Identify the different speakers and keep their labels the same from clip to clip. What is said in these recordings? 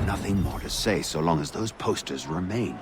Speaker 1: nothing more to say so long as those posters remain.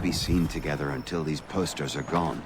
Speaker 1: Be seen together until these posters are gone.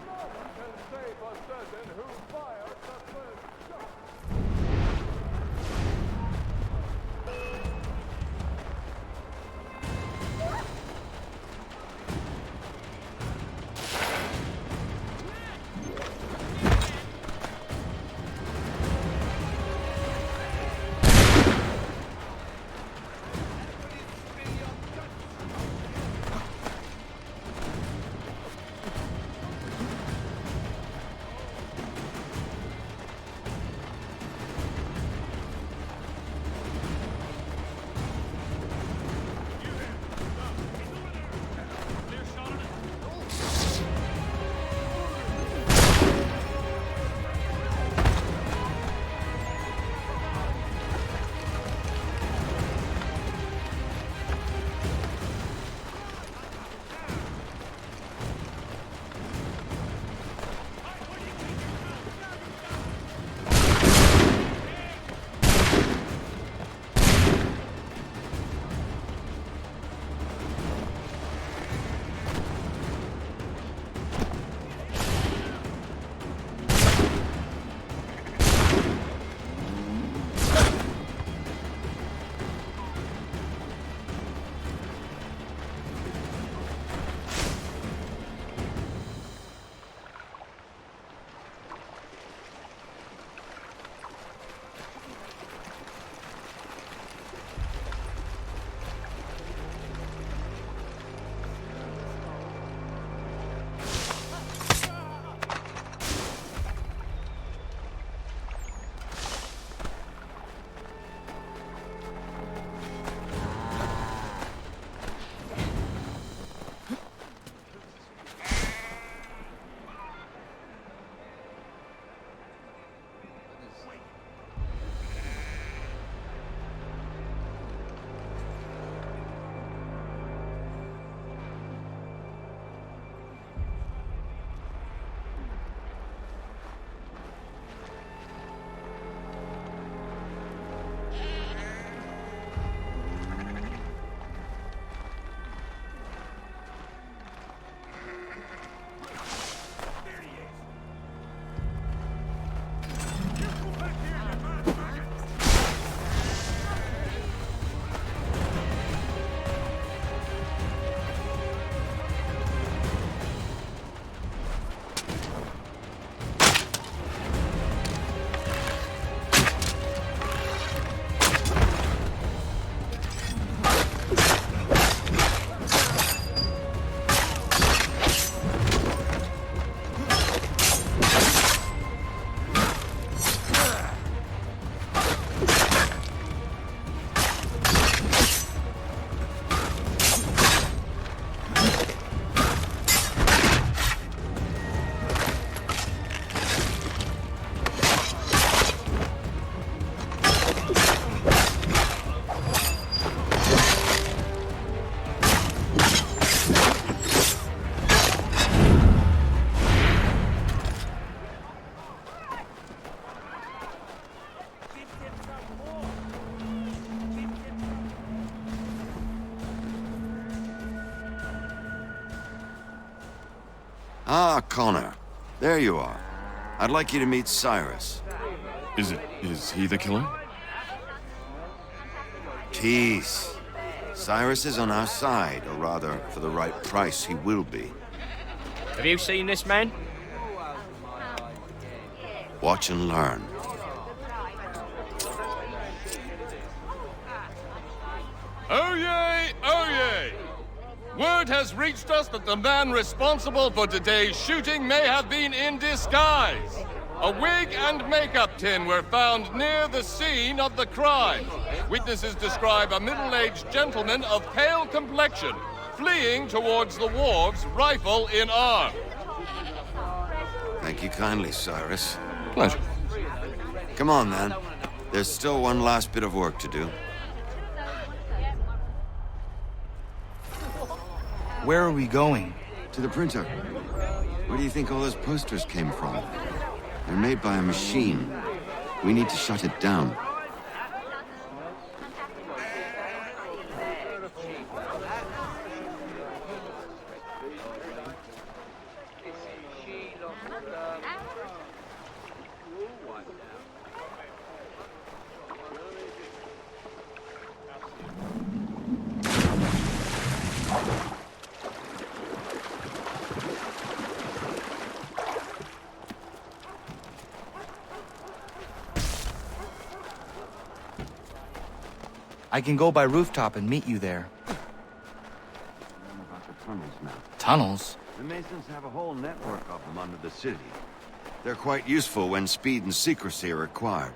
Speaker 2: Ah, Connor. There you are. I'd like you to meet Cyrus.
Speaker 3: Is he the killer?
Speaker 2: Tease. Cyrus is on our side, or rather, for the right price, he will be.
Speaker 4: Have you seen this man?
Speaker 2: Watch and learn.
Speaker 4: Oh yay! Oh yay! Word has reached us that the man responsible for today's shooting may have been in disguise. A wig and makeup tin were found near the scene of the crime. Witnesses describe a middle-aged gentleman of pale complexion fleeing towards the wharves, rifle in arm.
Speaker 2: Thank you kindly, Cyrus.
Speaker 4: Pleasure.
Speaker 2: Come on, then. There's still one last bit of work to do.
Speaker 5: Where are we going?
Speaker 1: To the printer. Where do you think all those posters came from? They're made by a machine. We need to shut it down.
Speaker 5: I can go by rooftop and meet you there.
Speaker 1: About the tunnels now.
Speaker 5: Tunnels?
Speaker 1: The Masons have a whole network of them under the city.
Speaker 2: They're quite useful when speed and secrecy are required.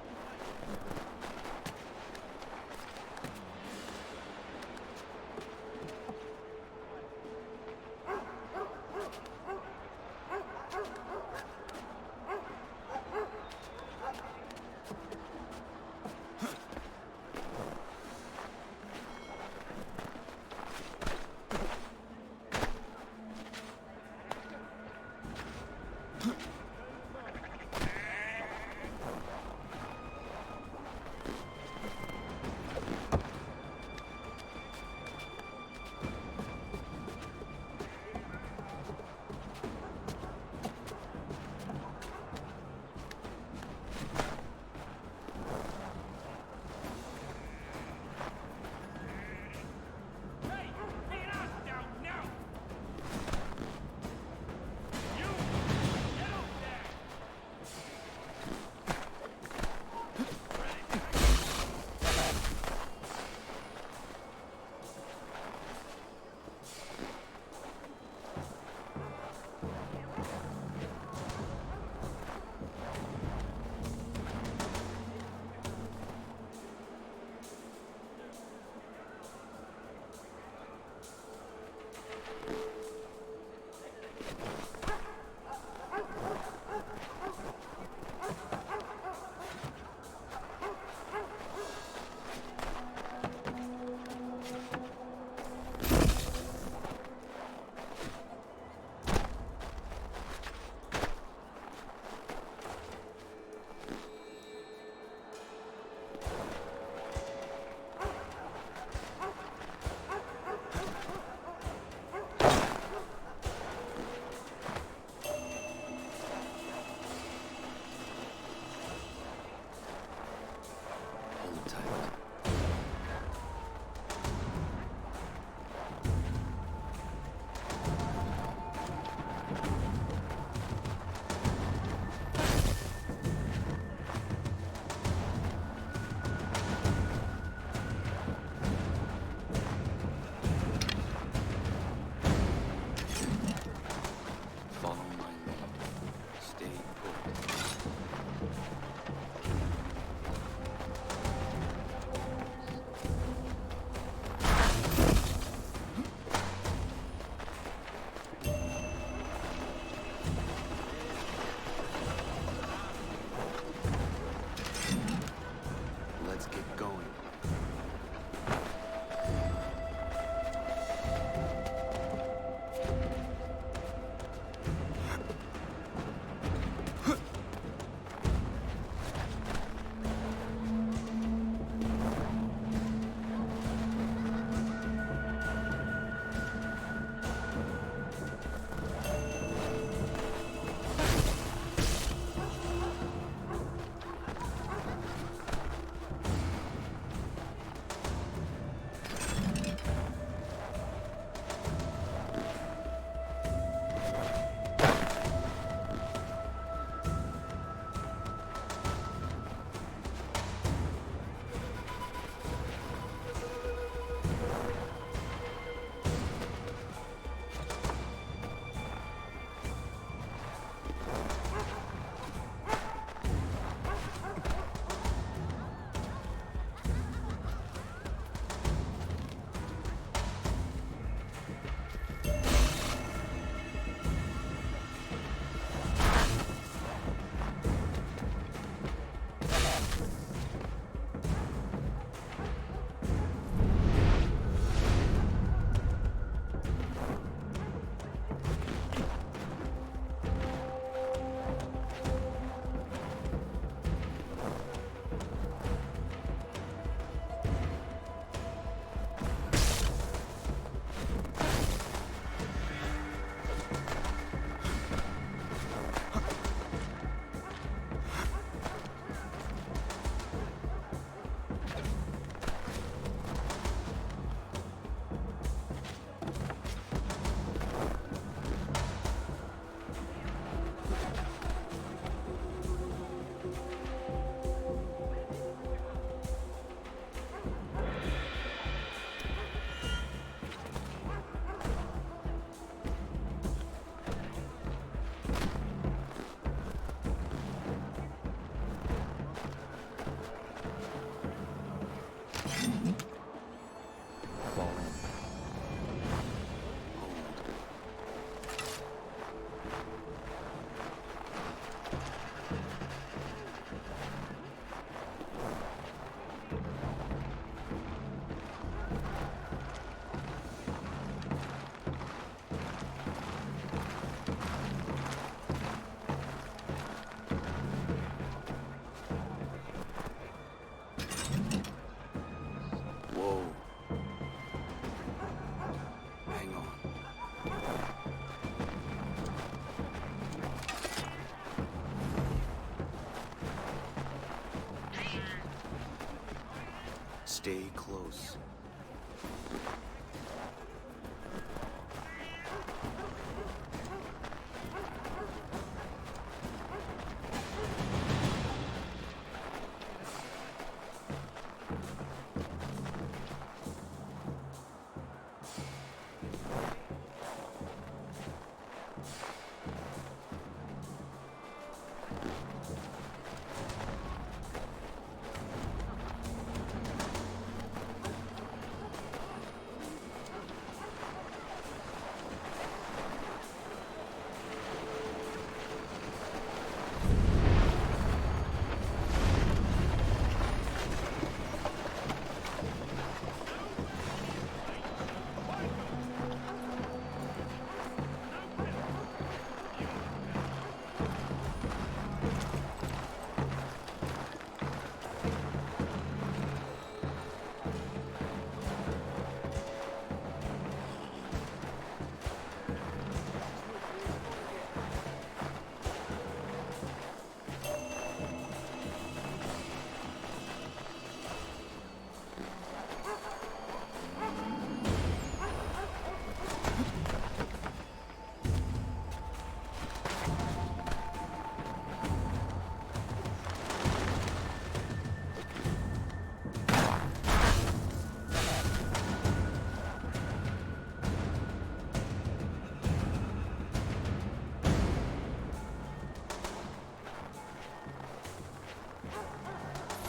Speaker 5: Stay close.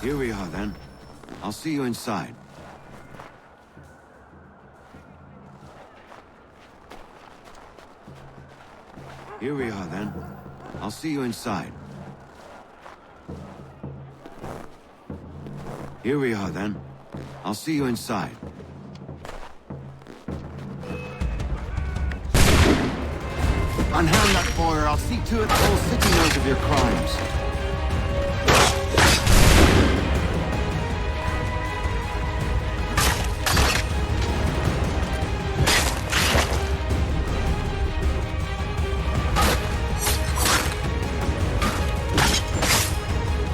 Speaker 1: Here we are, then. I'll see you inside. Here we are, then. I'll see you inside. Here we are, then. I'll see you inside. Unhand that boy, or I'll see to it the whole city knows of your crimes.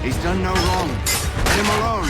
Speaker 1: He's done no wrong. Let him alone.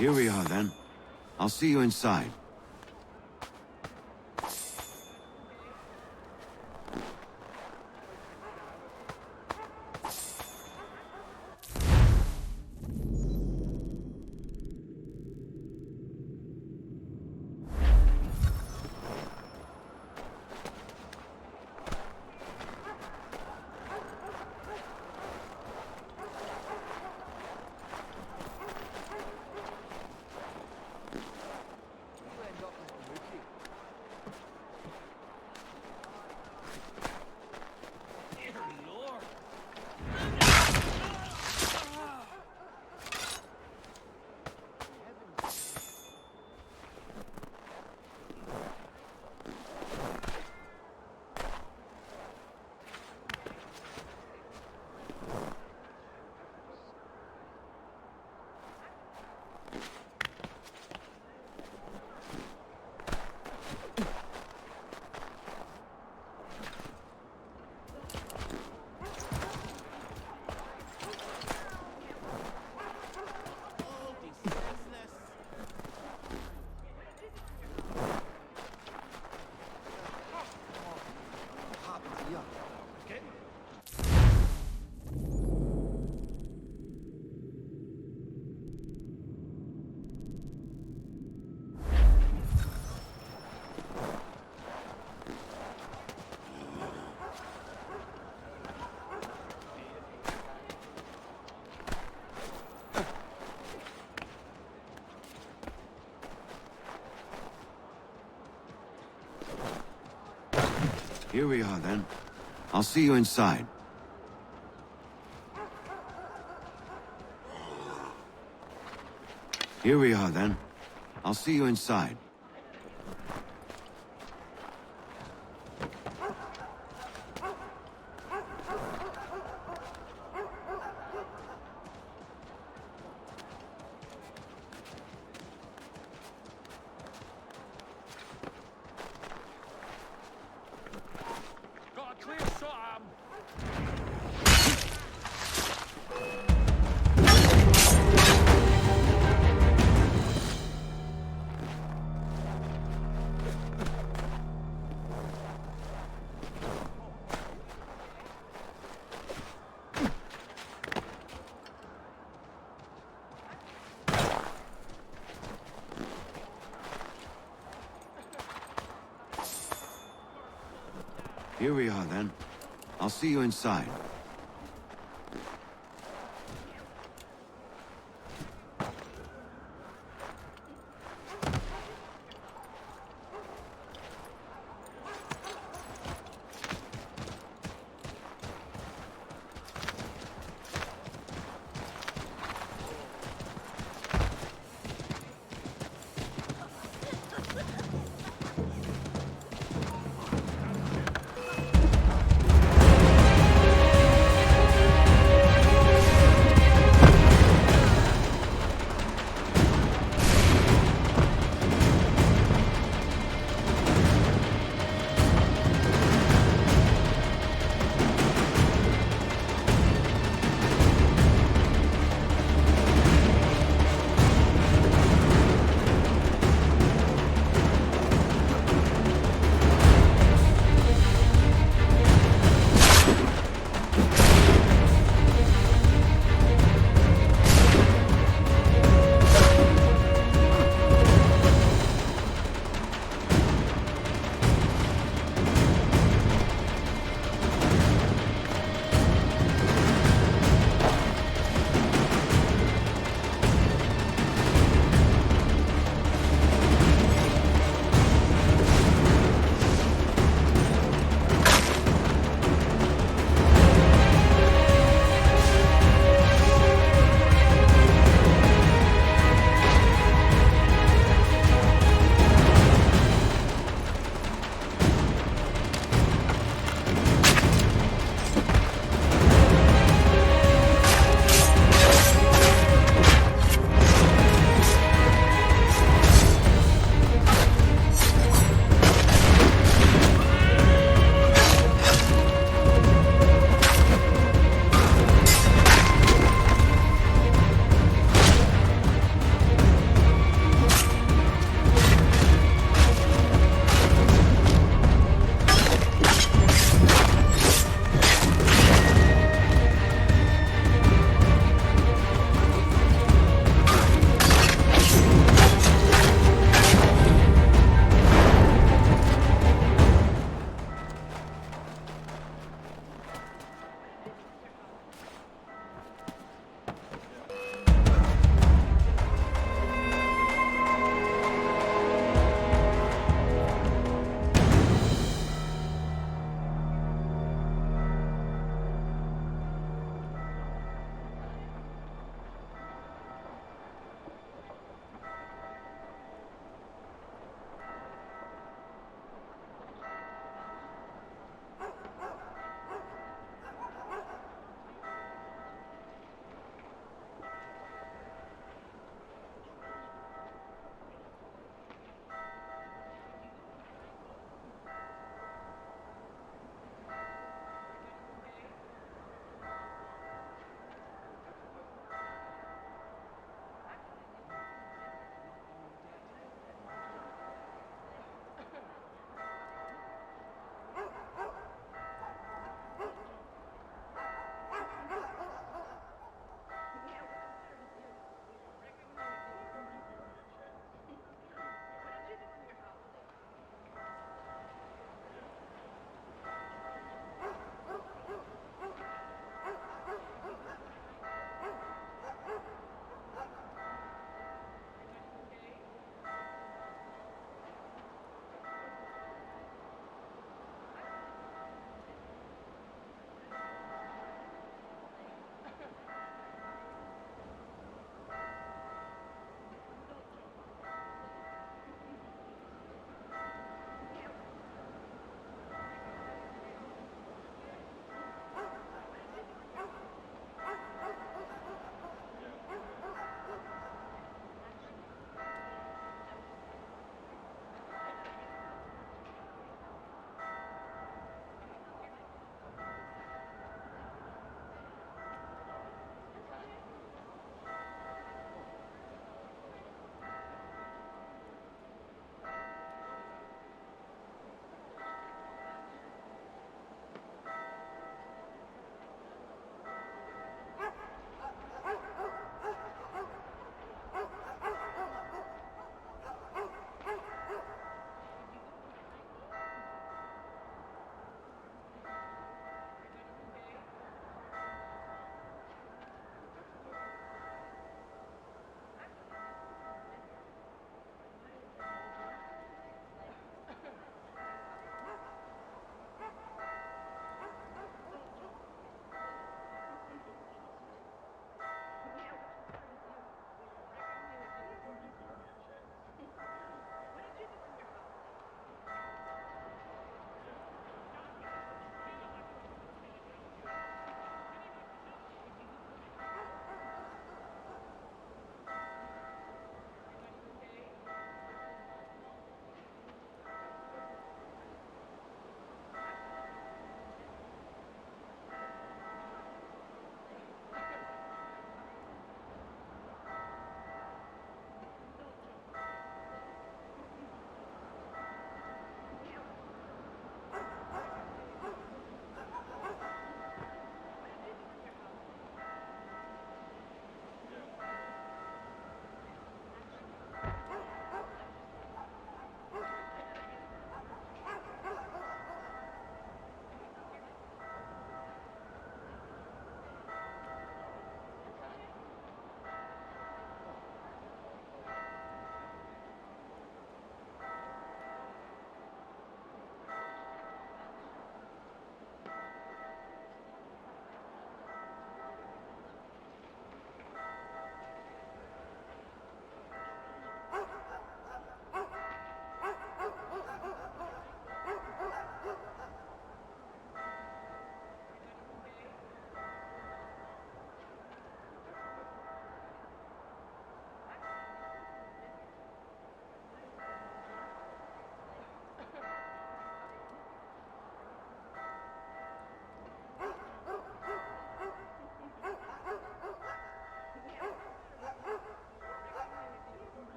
Speaker 1: Here we are, then. I'll see you inside. Here we are, then. I'll see you inside. Here we are, then. I'll see you inside.
Speaker 4: Got a clear shot.
Speaker 1: Here we are, then. I'll see you inside.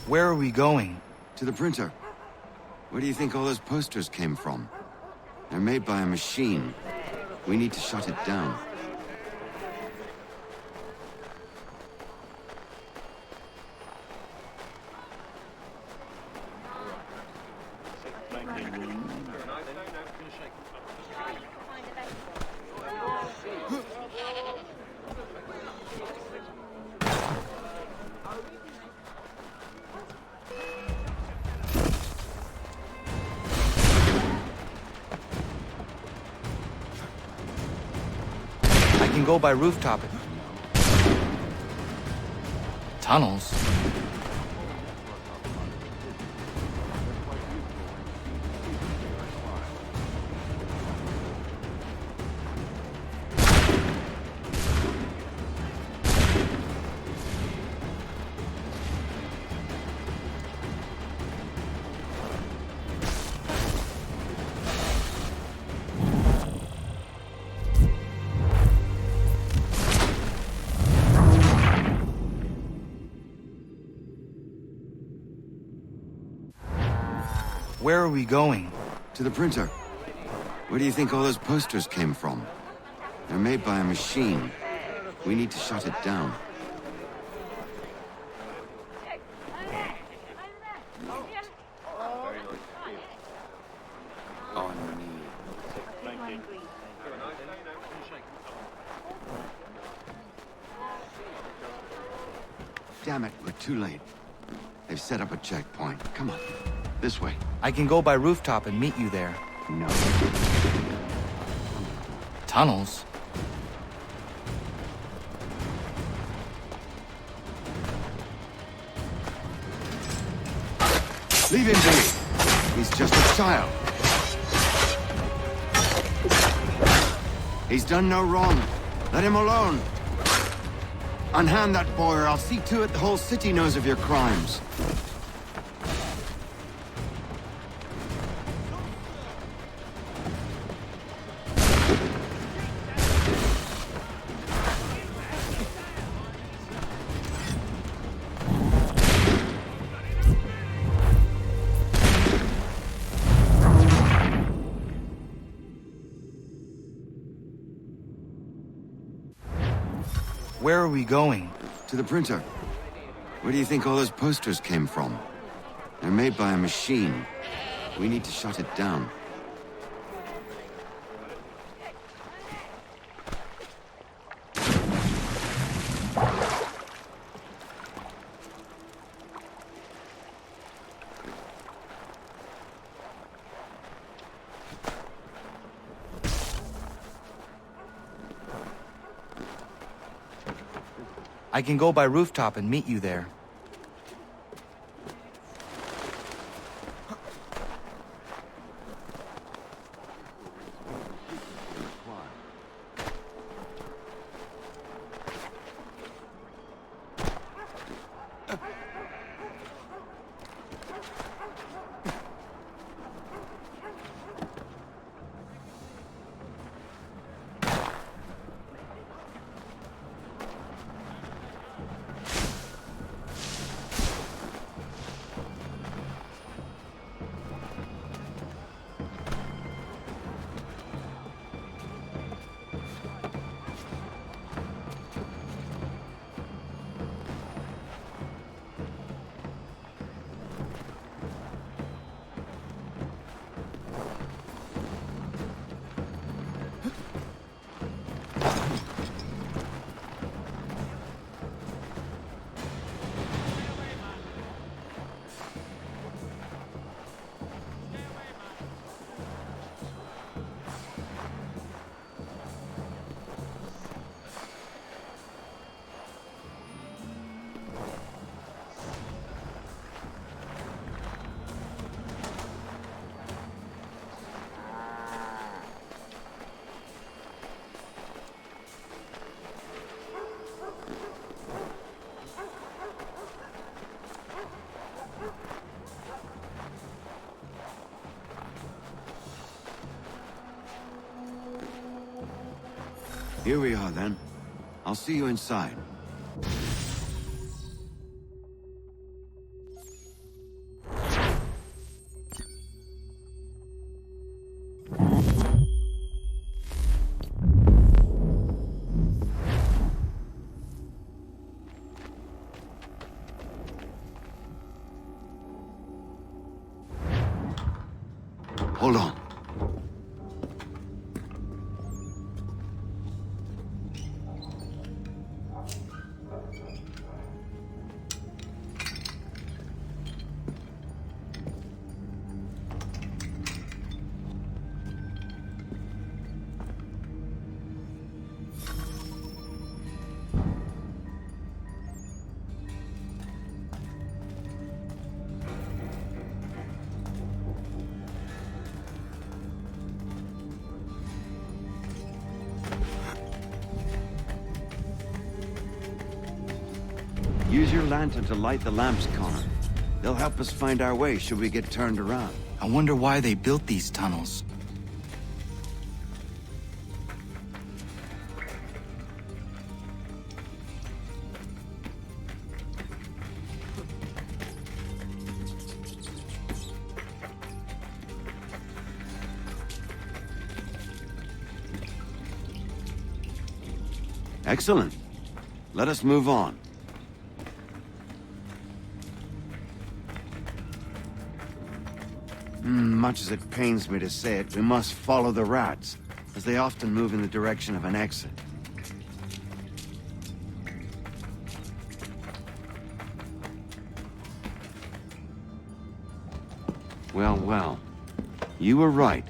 Speaker 5: Where are we going?
Speaker 1: To the printer. Where do you think all those posters came from? They're made by a machine. We need to shut it down.
Speaker 5: I can go by rooftop. Tunnels? Where are we going?
Speaker 1: To the printer. Where do you think all those posters came from? They're made by a machine. We need to shut it down. Damn it, we're too late. They've set up a checkpoint. Come on, this way.
Speaker 5: I can go by rooftop and meet you there.
Speaker 1: No.
Speaker 5: Tunnels?
Speaker 1: Leave him be. He's just a child. He's done no wrong. Let him alone. Unhand that boy, or I'll see to it the whole city knows of your crimes.
Speaker 5: Where are we going?
Speaker 1: To the printer. Where do you think all those posters came from? They're made by a machine. We need to shut it down.
Speaker 5: I can go by rooftop and meet you there.
Speaker 1: Here we are, then. I'll see you inside. Use your lantern to light the lamps, Connor. They'll help us find our way should we get turned around.
Speaker 5: I wonder why they built these tunnels.
Speaker 1: Excellent. Let us move on. Much as it pains me to say it, we must follow the rats, as they often move in the direction of an exit. Well, well. You were right.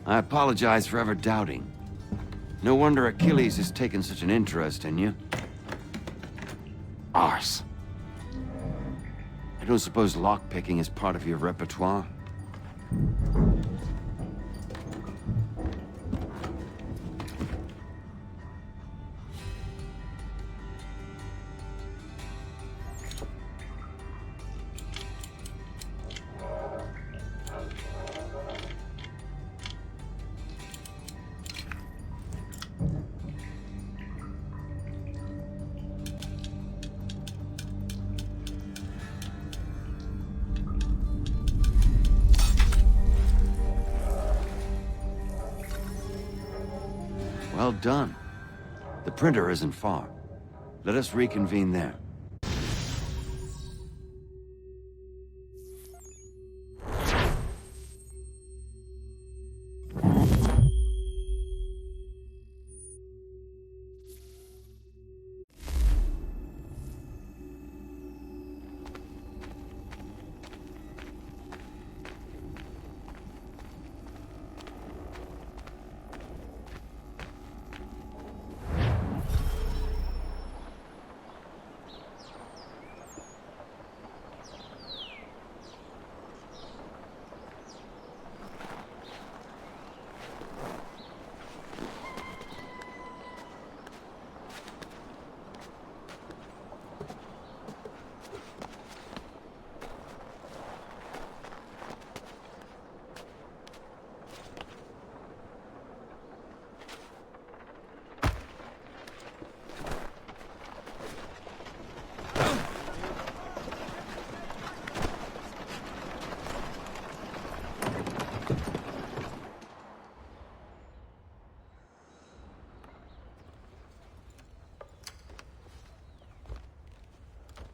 Speaker 1: I apologize for ever doubting. No wonder Achilles has taken such an interest in you. Arse. I don't suppose lockpicking is part of your repertoire? Well done. The printer isn't far. Let us reconvene there.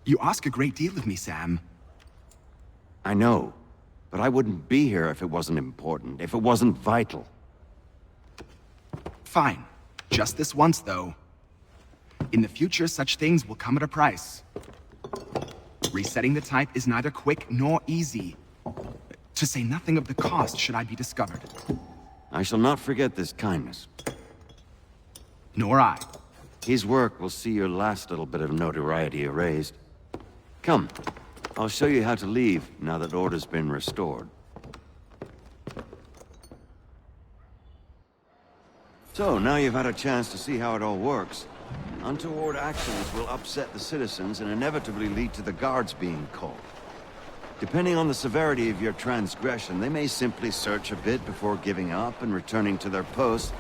Speaker 6: You ask a great deal of me, Sam.
Speaker 1: I know, but I wouldn't be here if it wasn't important, if it wasn't vital.
Speaker 6: Fine. Just this once, though. In the future, such things will come at a price. Resetting the type is neither quick nor easy. To say nothing of the cost should I be discovered.
Speaker 1: I shall not forget this kindness.
Speaker 6: Nor I.
Speaker 1: His work will see your last little bit of notoriety erased. Come, I'll show you how to leave now that order's been restored. So, now you've had a chance to see how it all works. Untoward actions will upset the citizens and inevitably lead to the guards being called. Depending on the severity of your transgression, they may simply search a bit before giving up and returning to their posts.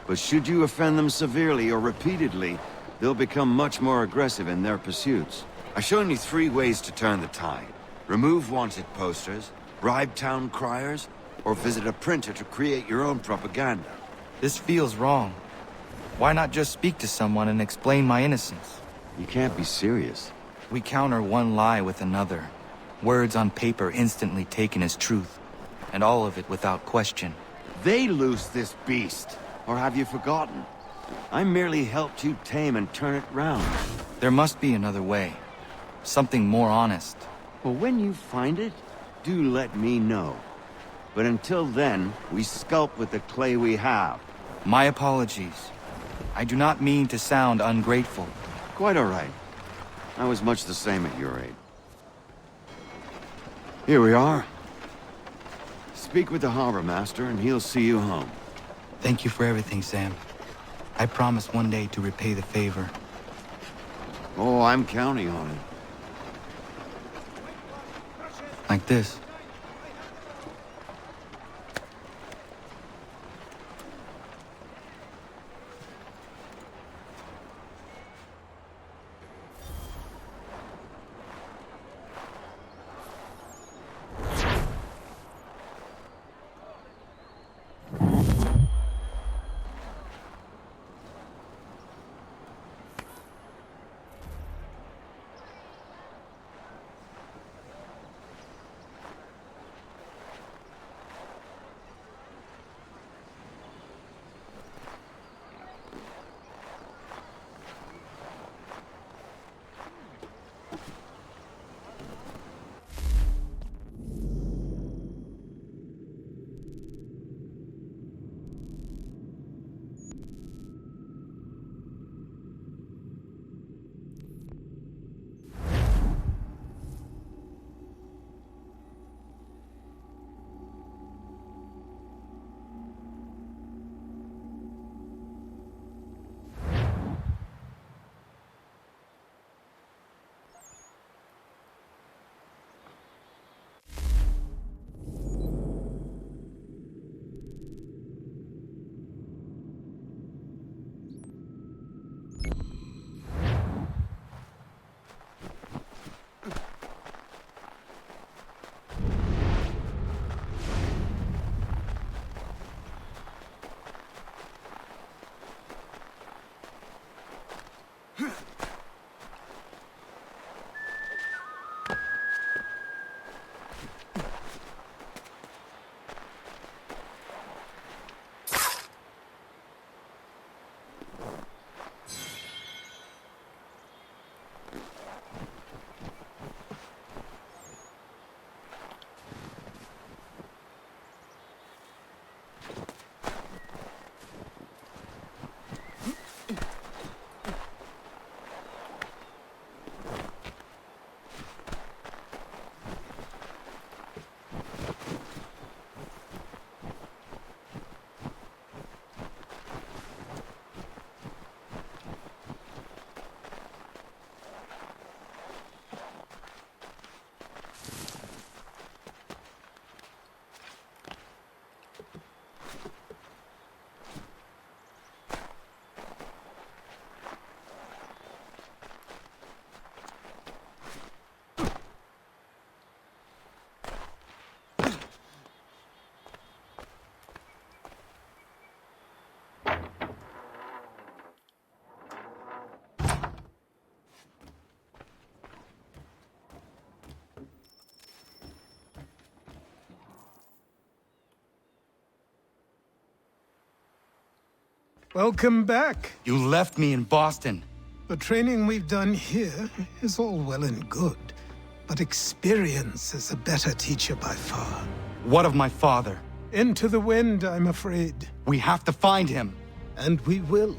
Speaker 1: But should you offend them severely or repeatedly, they'll become much more aggressive in their pursuits. I've shown you 3 ways to turn the tide. Remove wanted posters, bribe town criers, or visit a printer to create your own propaganda.
Speaker 5: This feels wrong. Why not just speak to someone and explain my innocence?
Speaker 1: You can't be serious.
Speaker 5: We counter one lie with another. Words on paper instantly taken as truth. And all of it without question.
Speaker 1: They loose this beast. Or have you forgotten? I merely helped you tame and turn it round.
Speaker 5: There must be another way. Something more honest.
Speaker 1: Well, when you find it, do let me know. But until then, we sculpt with the clay we have.
Speaker 5: My apologies. I do not mean to sound ungrateful.
Speaker 1: Quite all right. I was much the same at your age. Here we are. Speak with the harbor master and he'll see you home.
Speaker 5: Thank you for everything, Sam. I promise one day to repay the favor.
Speaker 1: Oh, I'm counting on it.
Speaker 5: Like this.
Speaker 7: Welcome back.
Speaker 5: You left me in Boston.
Speaker 7: The training we've done here is all well and good, but experience is a better teacher by far.
Speaker 5: What of my father?
Speaker 7: Into the wind, I'm afraid.
Speaker 5: We have to find him.
Speaker 7: And we will,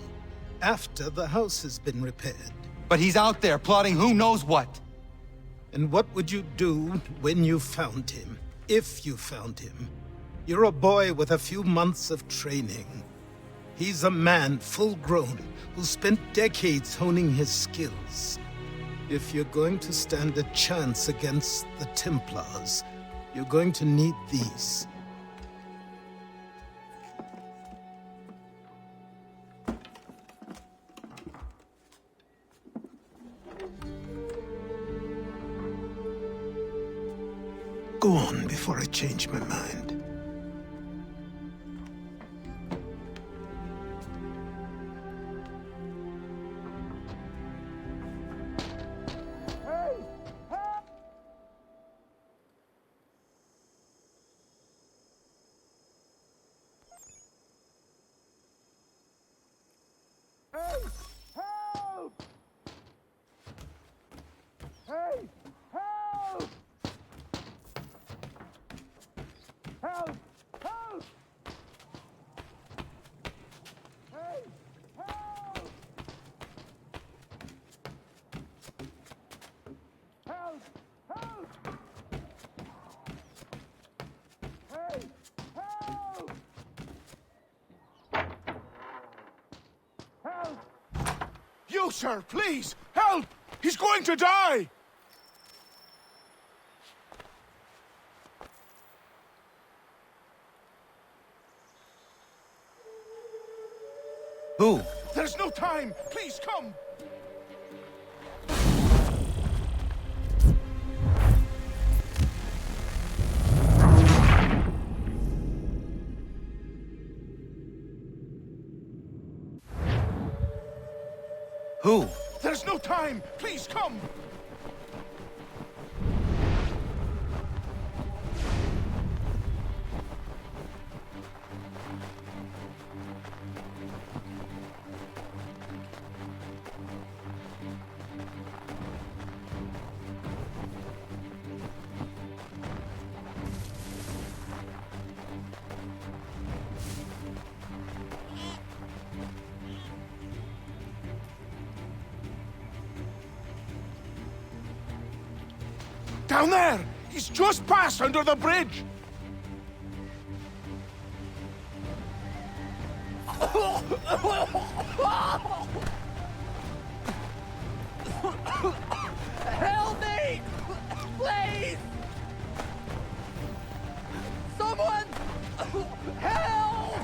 Speaker 7: after the house has been repaired.
Speaker 5: But he's out there plotting who knows what.
Speaker 7: And what would you do when you found him? If you found him? You're a boy with a few months of training. He's a man full grown who spent decades honing his skills. If you're going to stand a chance against the Templars, you're going to need these. Go on before I change my mind.
Speaker 6: You, sir, please, help!
Speaker 8: He's going to die!
Speaker 5: Who?
Speaker 8: There's no time! Please come!
Speaker 5: Who?
Speaker 8: There's no time! Please come! Down there! He's just passed under the bridge!
Speaker 9: Help me! Please! Someone! Help!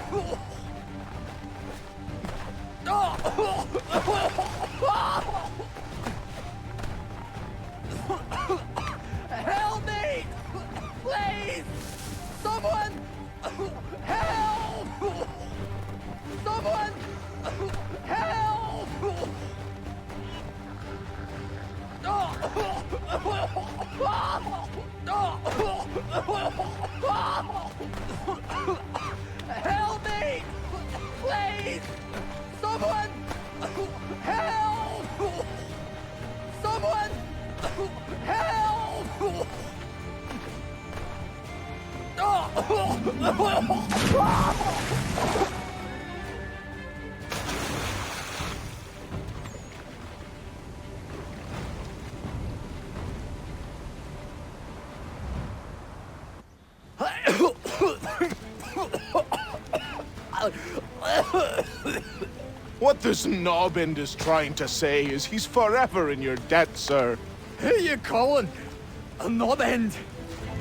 Speaker 9: Help me! Please! Someone! Help! Someone! Help! Help me! Please! Someone! Help! Someone! Help!
Speaker 8: What this knobbend is trying to say is he's forever in your debt, sir.
Speaker 9: Who you calling? A knob end?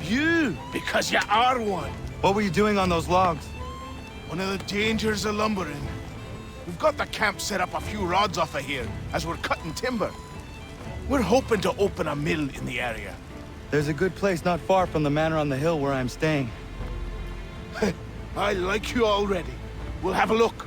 Speaker 8: You, because you are one.
Speaker 5: What were you doing on those logs?
Speaker 8: One of the dangers of lumbering. We've got the camp set up a few rods off of here as we're cutting timber. We're hoping to open a mill in the area.
Speaker 5: There's a good place not far from the manor on the hill where I'm staying.
Speaker 8: I like you already. We'll have a look.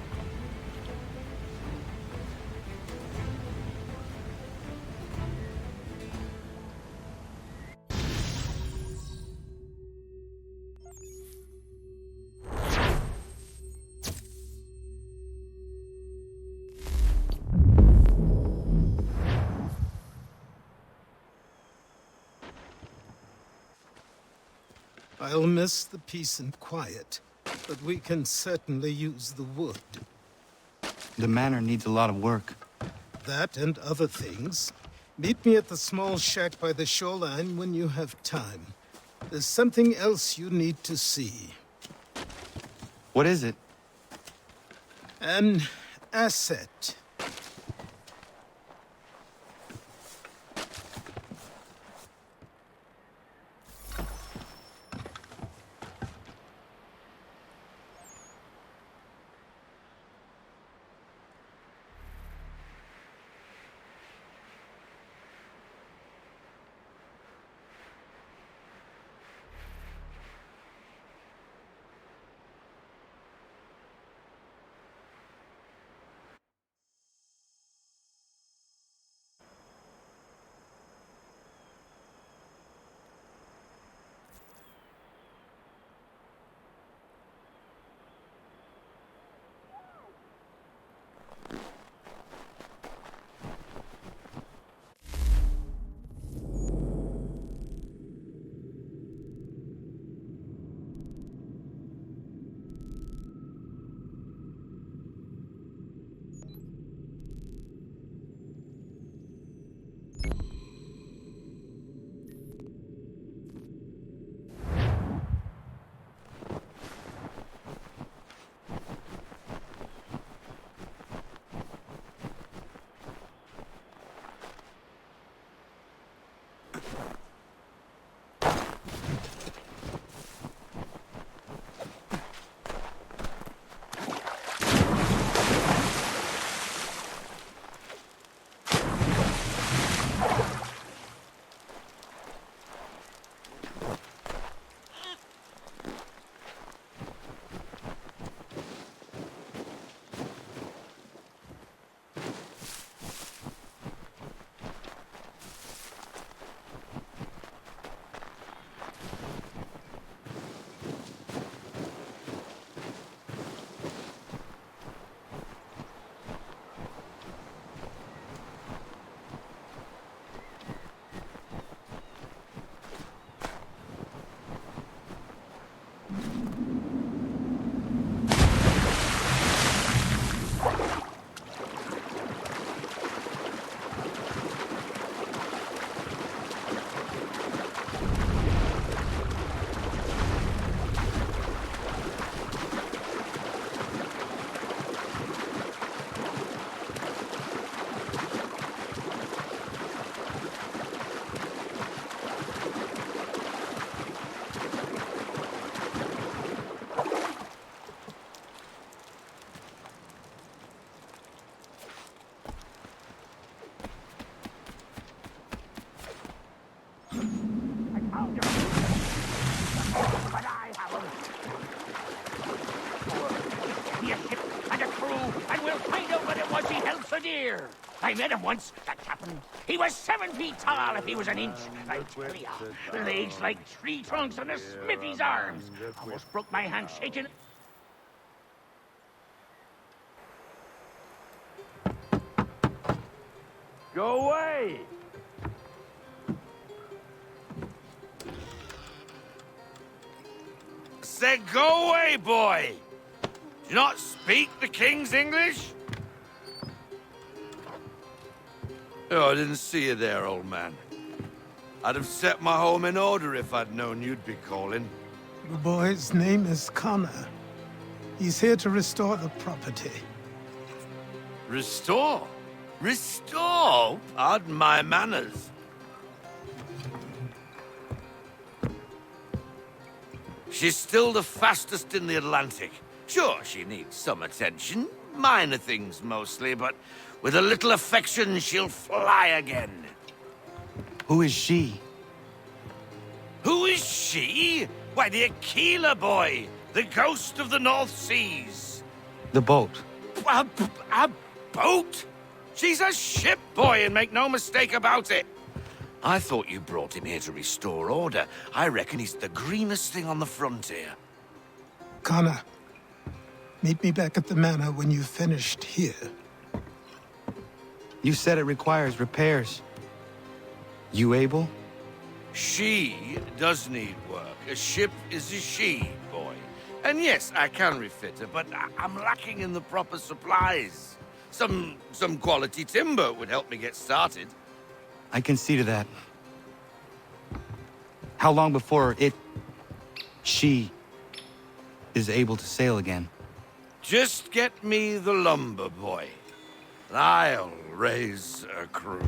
Speaker 7: I'll miss the peace and quiet, but we can certainly use the wood.
Speaker 5: The manor needs a lot of work.
Speaker 7: That and other things. Meet me at the small shack by the shoreline when you have time. There's something else you need to see.
Speaker 5: What is it?
Speaker 7: An asset.
Speaker 10: I met him once, that captain. He was 7 feet tall if he was an inch. I tell ya, legs like tree trunks and a smithy's arms. Almost broke my hand shaking.
Speaker 11: Go away!
Speaker 2: Said go away, boy! Do you not speak the King's English? Oh, I didn't see you there, old man. I'd have set my home in order if I'd known you'd be calling.
Speaker 7: The boy's name is Connor. He's here to restore the property.
Speaker 2: Restore? Restore? Pardon my manners. She's still the fastest in the Atlantic. Sure, she needs some attention. Minor things mostly, but with a little affection, she'll fly again.
Speaker 5: Who is she?
Speaker 2: Who is she? Why, the Aquila boy, the ghost of the North Seas.
Speaker 5: The boat.
Speaker 2: A boat? She's a ship, boy, and make no mistake about it. I thought you brought him here to restore order. I reckon he's the greenest thing on the frontier.
Speaker 7: Connor, meet me back at the manor when you've finished here.
Speaker 5: You said it requires repairs. You able?
Speaker 2: She does need work. A ship is a she, boy. And yes, I can refit her, but I'm lacking in the proper supplies. Some quality timber would help me get started.
Speaker 5: I can see to that. How long before she, is able to sail again?
Speaker 2: Just get me the lumber, boy. And I'll raise a crew.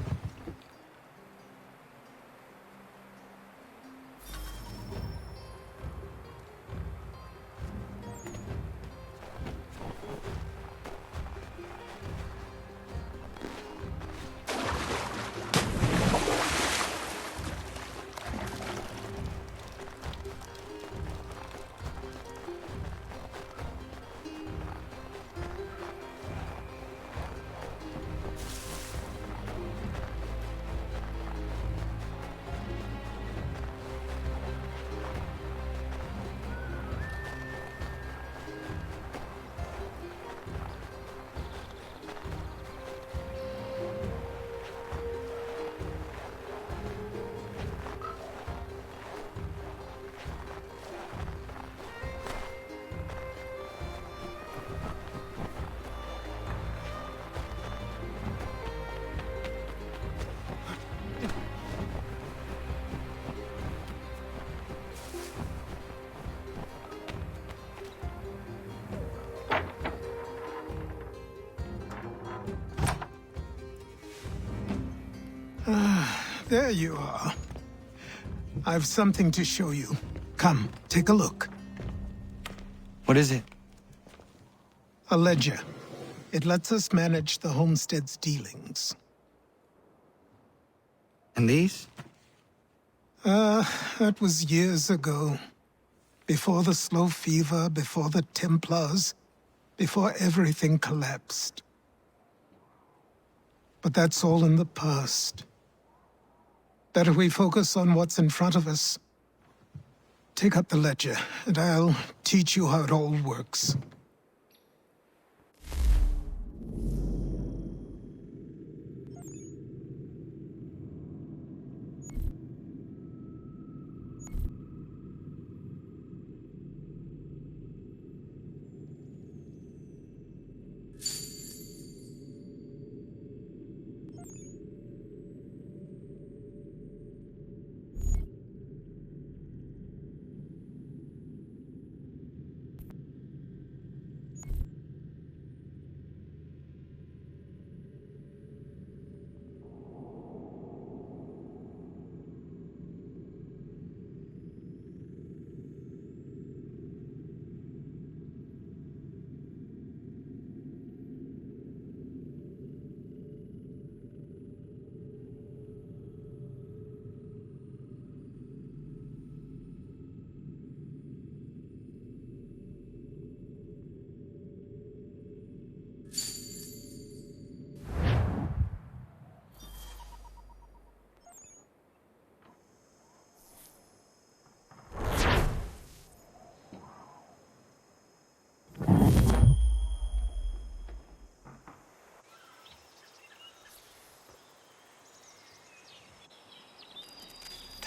Speaker 7: There you are. I've something to show you. Come, take a look.
Speaker 5: What is it?
Speaker 7: A ledger. It lets us manage the homestead's dealings.
Speaker 5: And these?
Speaker 7: That was years ago. Before the slow fever, before the Templars, before everything collapsed. But that's all in the past. Better we focus on what's in front of us. Take up the ledger, and I'll teach you how it all works.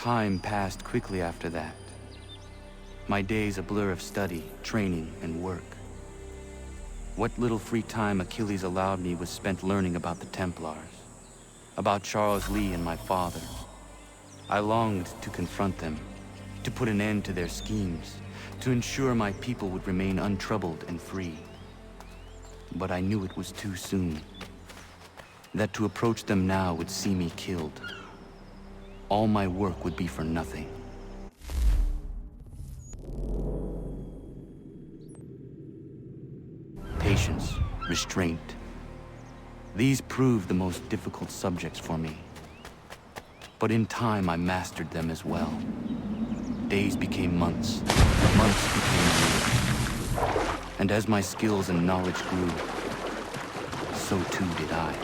Speaker 5: Time passed quickly after that. My days a blur of study, training, and work. What little free time Achilles allowed me was spent learning about the Templars, about Charles Lee and my father. I longed to confront them, to put an end to their schemes, to ensure my people would remain untroubled and free. But I knew it was too soon, that to approach them now would see me killed. All my work would be for nothing. Patience, restraint. These proved the most difficult subjects for me. But in time, I mastered them as well. Days became months, months became years. And as my skills and knowledge grew, so too did I.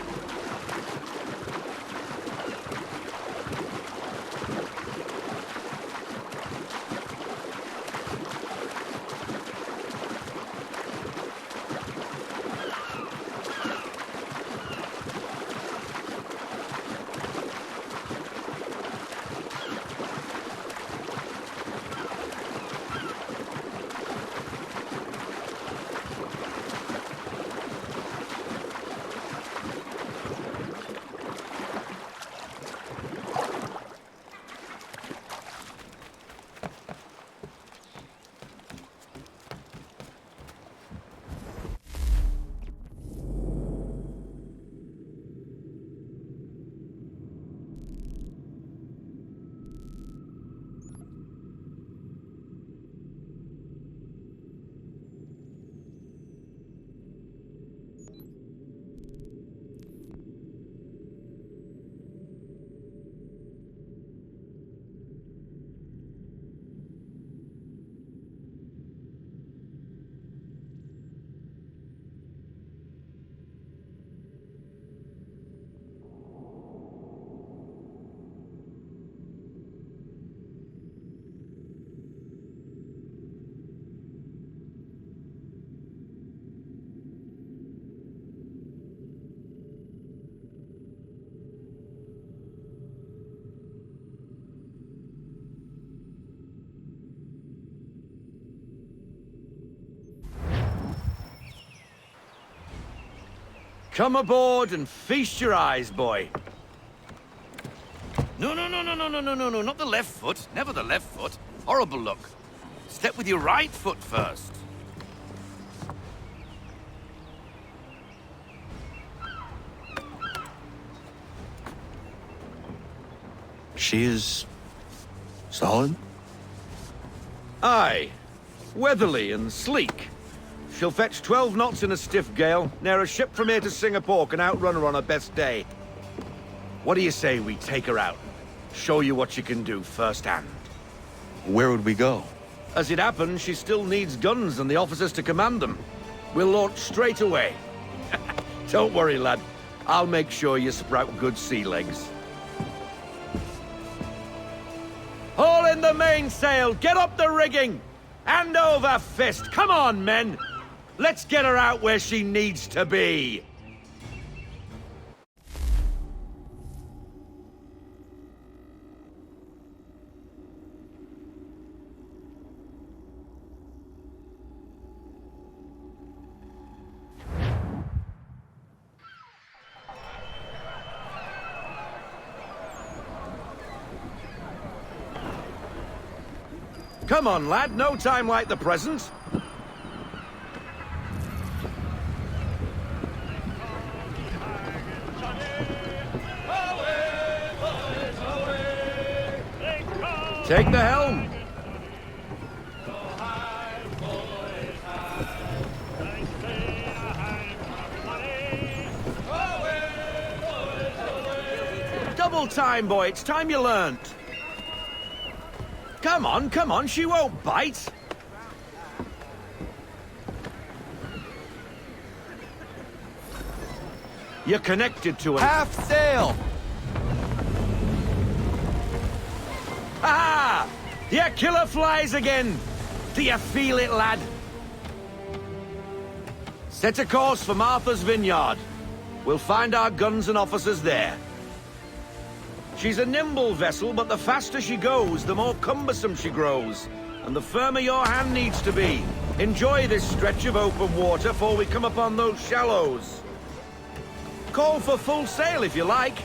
Speaker 2: Come aboard and feast your eyes, boy. No, not the left foot. Never the left foot. Horrible look. Step with your right foot first.
Speaker 5: She is solid?
Speaker 2: Aye. Weatherly and sleek. She'll fetch 12 knots in a stiff gale. Ne'er a ship from here to Singapore can outrun her on her best day. What do you say we take her out? Show you what she can do firsthand.
Speaker 5: Where would we go?
Speaker 2: As it happens, she still needs guns and the officers to command them. We'll launch straight away. Don't worry, lad. I'll make sure you sprout good sea legs. Haul in the mainsail! Get up the rigging! Hand over fist! Come on, men! Let's get her out where she needs to be! Come on, lad. No time like the present. Take the helm. Double time, boy. It's time you learnt. Come on, she won't bite. You're connected to her.
Speaker 5: Half sail!
Speaker 2: Ha! Your killer flies again! Do you feel it, lad? Set a course for Martha's Vineyard. We'll find our guns and officers there.
Speaker 12: She's a nimble vessel, but the faster she goes, the more cumbersome she grows. And the firmer your hand needs to be. Enjoy this stretch of open water before we come upon those shallows. Call for full sail if you like.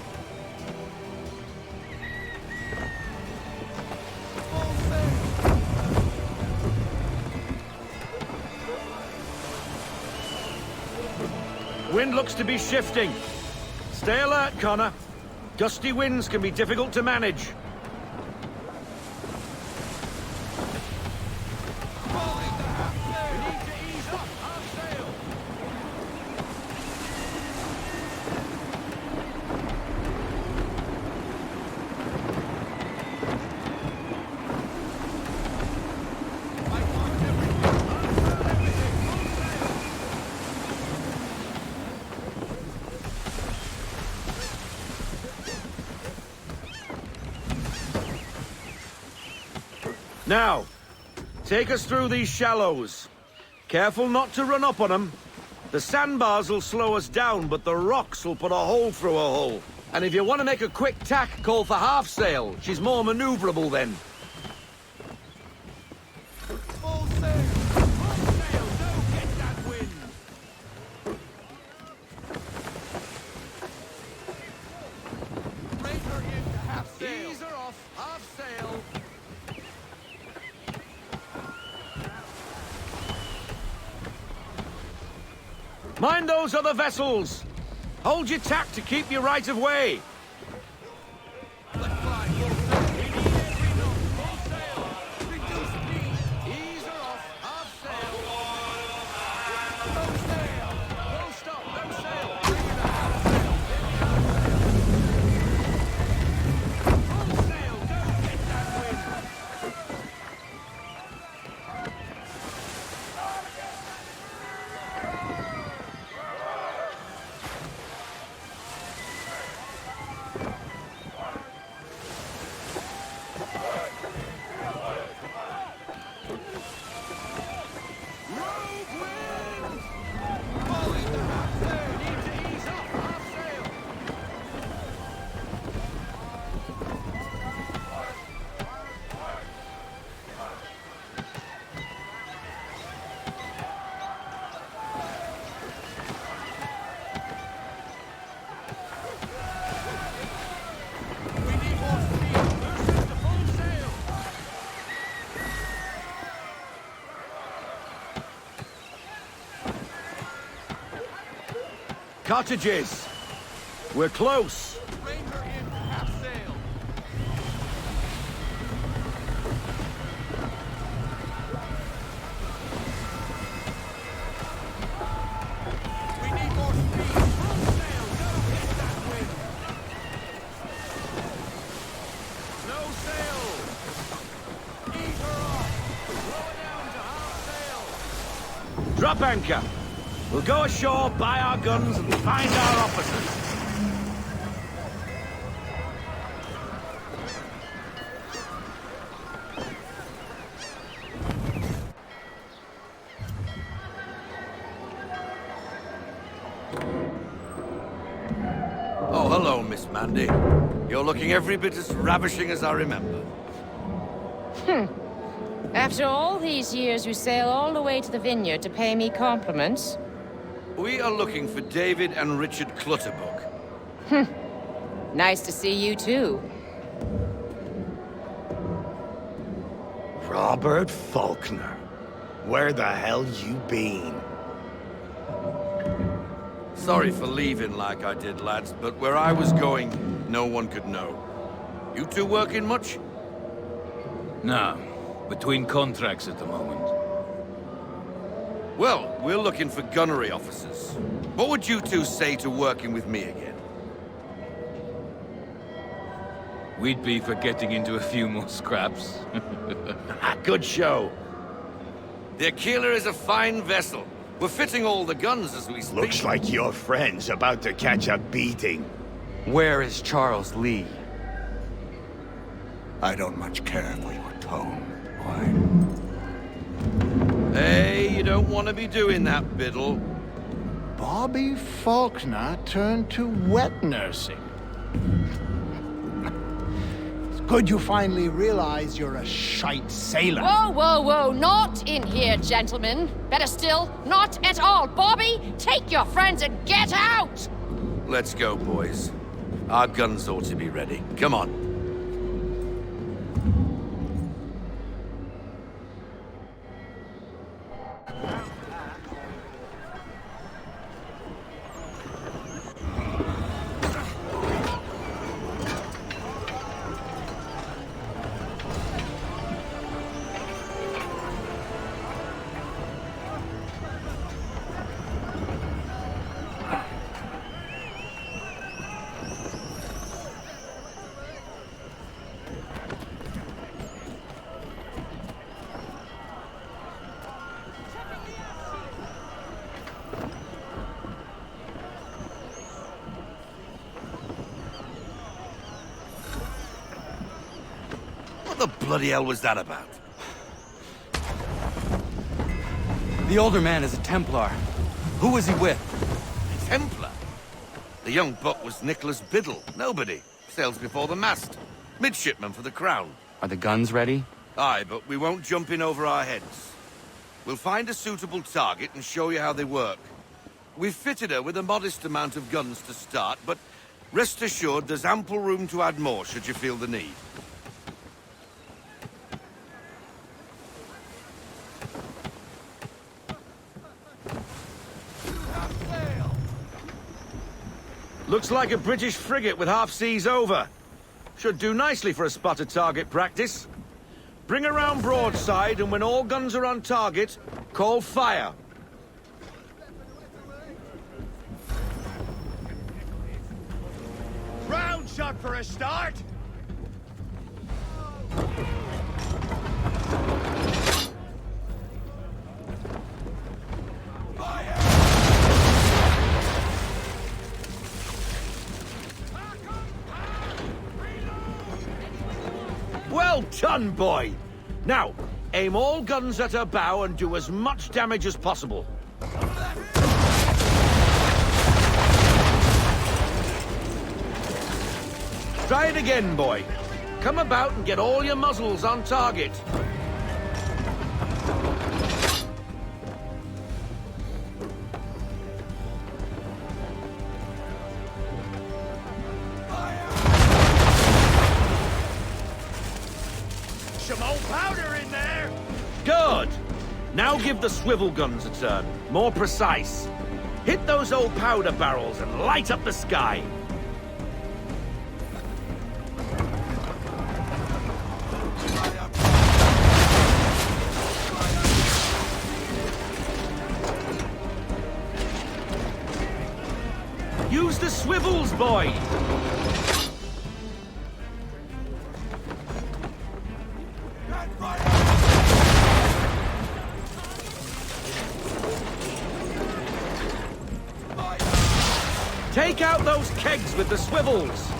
Speaker 12: Wind looks to be shifting. Stay alert, Connor. Gusty winds can be difficult to manage. Now, take us through these shallows. Careful not to run up on them. The sandbars will slow us down, but the rocks will put a hole through a hull. And if you want to make a quick tack, call for half sail. She's more maneuverable then.
Speaker 2: Full sail! Full sail! Don't get that wind! Break her into half sail! Ease her off! Half sail!
Speaker 12: Mind those other vessels! Hold your tack to keep your right of way!
Speaker 2: Let's fly full sail! We need every knot! Full sail! Reduce speed! Ease her off! Half sail! No sail! No stop! No sail! Bring it to half sail! Full sail! Don't get that wind!
Speaker 12: Cottages! We're close!
Speaker 2: Bring her in to half sail! We need more speed! Full sail! Don't get that wind! No sail! Ease her off! Lower down to half sail!
Speaker 12: Drop anchor! We'll go ashore, buy our guns, and find our officers.
Speaker 2: Oh, hello, Miss Mandy. You're looking every bit as ravishing as I remember.
Speaker 13: After all these years, you sail all the way to the vineyard to pay me compliments?
Speaker 2: We are looking for David and Richard Clutterbuck.
Speaker 13: Nice to see you, too.
Speaker 14: Robert Faulkner. Where the hell you been?
Speaker 2: Sorry for leaving like I did, lads, but where I was going, no one could know. You two working much?
Speaker 15: No. Between contracts at the moment.
Speaker 2: Well, we're looking for gunnery officers. What would you two say to working with me again?
Speaker 15: We'd be for getting into a few more scraps.
Speaker 14: Good show.
Speaker 2: The Aquila is a fine vessel. We're fitting all the guns as we speak.
Speaker 14: Looks like your friend's about to catch a beating.
Speaker 5: Where is Charles Lee?
Speaker 14: I don't much care for your tone, boy.
Speaker 2: Hey, you don't want to be doing that, Biddle.
Speaker 14: Bobby Faulkner turned to wet nursing.
Speaker 8: Good you finally realize you're a shite sailor.
Speaker 13: Whoa, whoa, whoa, not in here, gentlemen. Better still, not at all. Bobby, take your friends and get out!
Speaker 2: Let's go, boys. Our guns ought to be ready. Come on. What the bloody hell was that about?
Speaker 5: The older man is a Templar. Who was he with?
Speaker 2: A Templar? The young buck was Nicholas Biddle. Nobody. Sails before the mast. Midshipman for the Crown.
Speaker 5: Are the guns ready?
Speaker 2: Aye, but we won't jump in over our heads. We'll find a suitable target and show you how they work. We've fitted her with a modest amount of guns to start, but rest assured there's ample room to add more should you feel the need. Looks like a British frigate with half seas over. Should do nicely for a spotted target practice. Bring around broadside, and when all guns are on target, call fire.
Speaker 9: Round shot for a start!
Speaker 2: Well done, boy! Now, aim all guns at her bow and do as much damage as possible. Try it again, boy. Come about and get all your muzzles on target.
Speaker 9: Some old powder in there!
Speaker 2: Good! Now give the swivel guns a turn. More precise. Hit those old powder barrels and light up the sky. Use the swivels, boy! Take out those kegs with the swivels!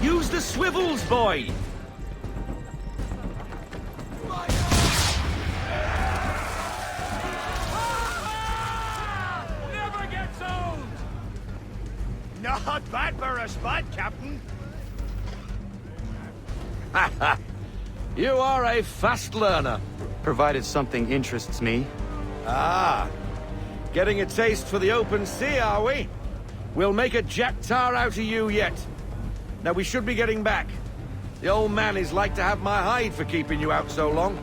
Speaker 2: Use the swivels, boy!
Speaker 9: Never gets old! Not bad for a spot, Captain.
Speaker 2: You are a fast learner.
Speaker 5: Provided something interests me.
Speaker 2: Ah, getting a taste for the open sea, are we? We'll make a jack tar out of you yet. Now we should be getting back. The old man is like to have my hide for keeping you out so long.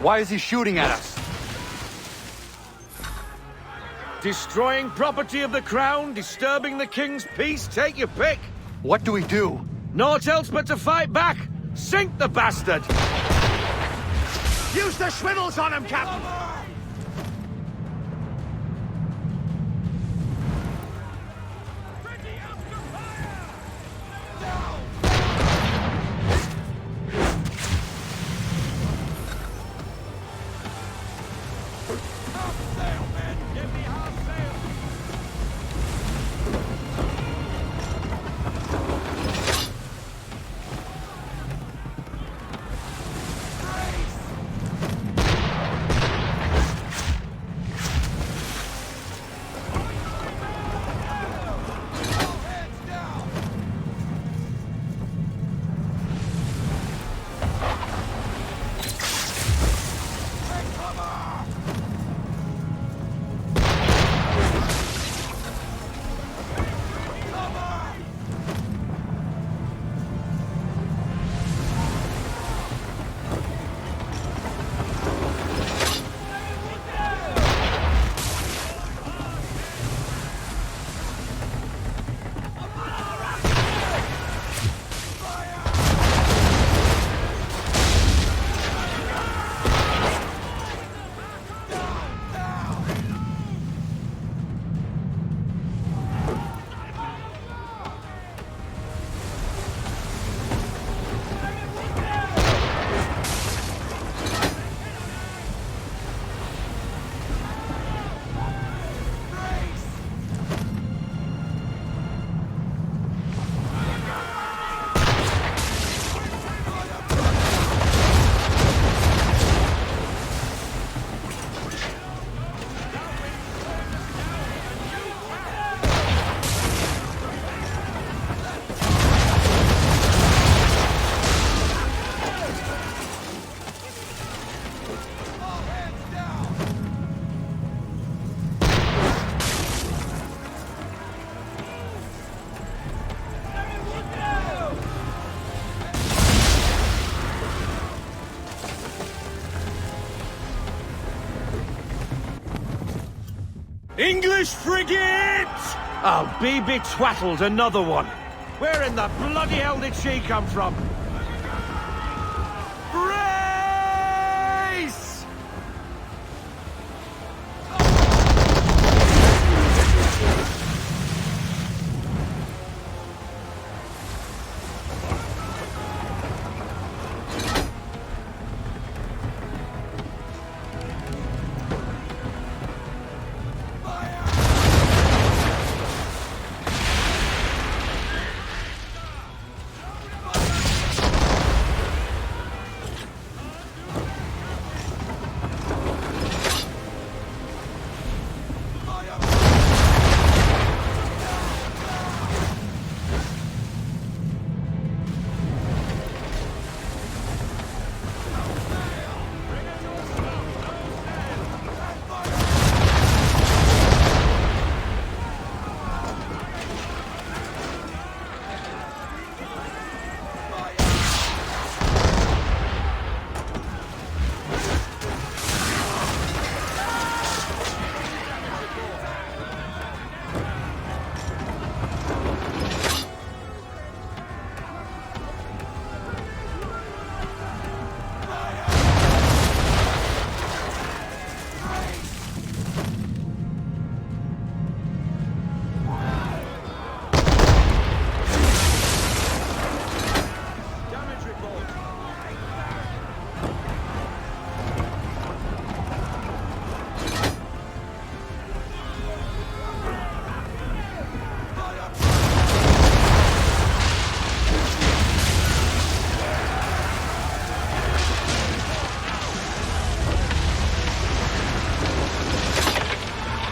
Speaker 5: Why is he shooting at us?
Speaker 2: Destroying property of the crown, disturbing the king's peace, take your pick.
Speaker 5: What do we do?
Speaker 2: Naught else but to fight back. Sink the bastard!
Speaker 9: Use the swivels on him, Captain!
Speaker 12: English frigate! I'll be betwattled, another one. Where in the bloody hell did she come from? Brace!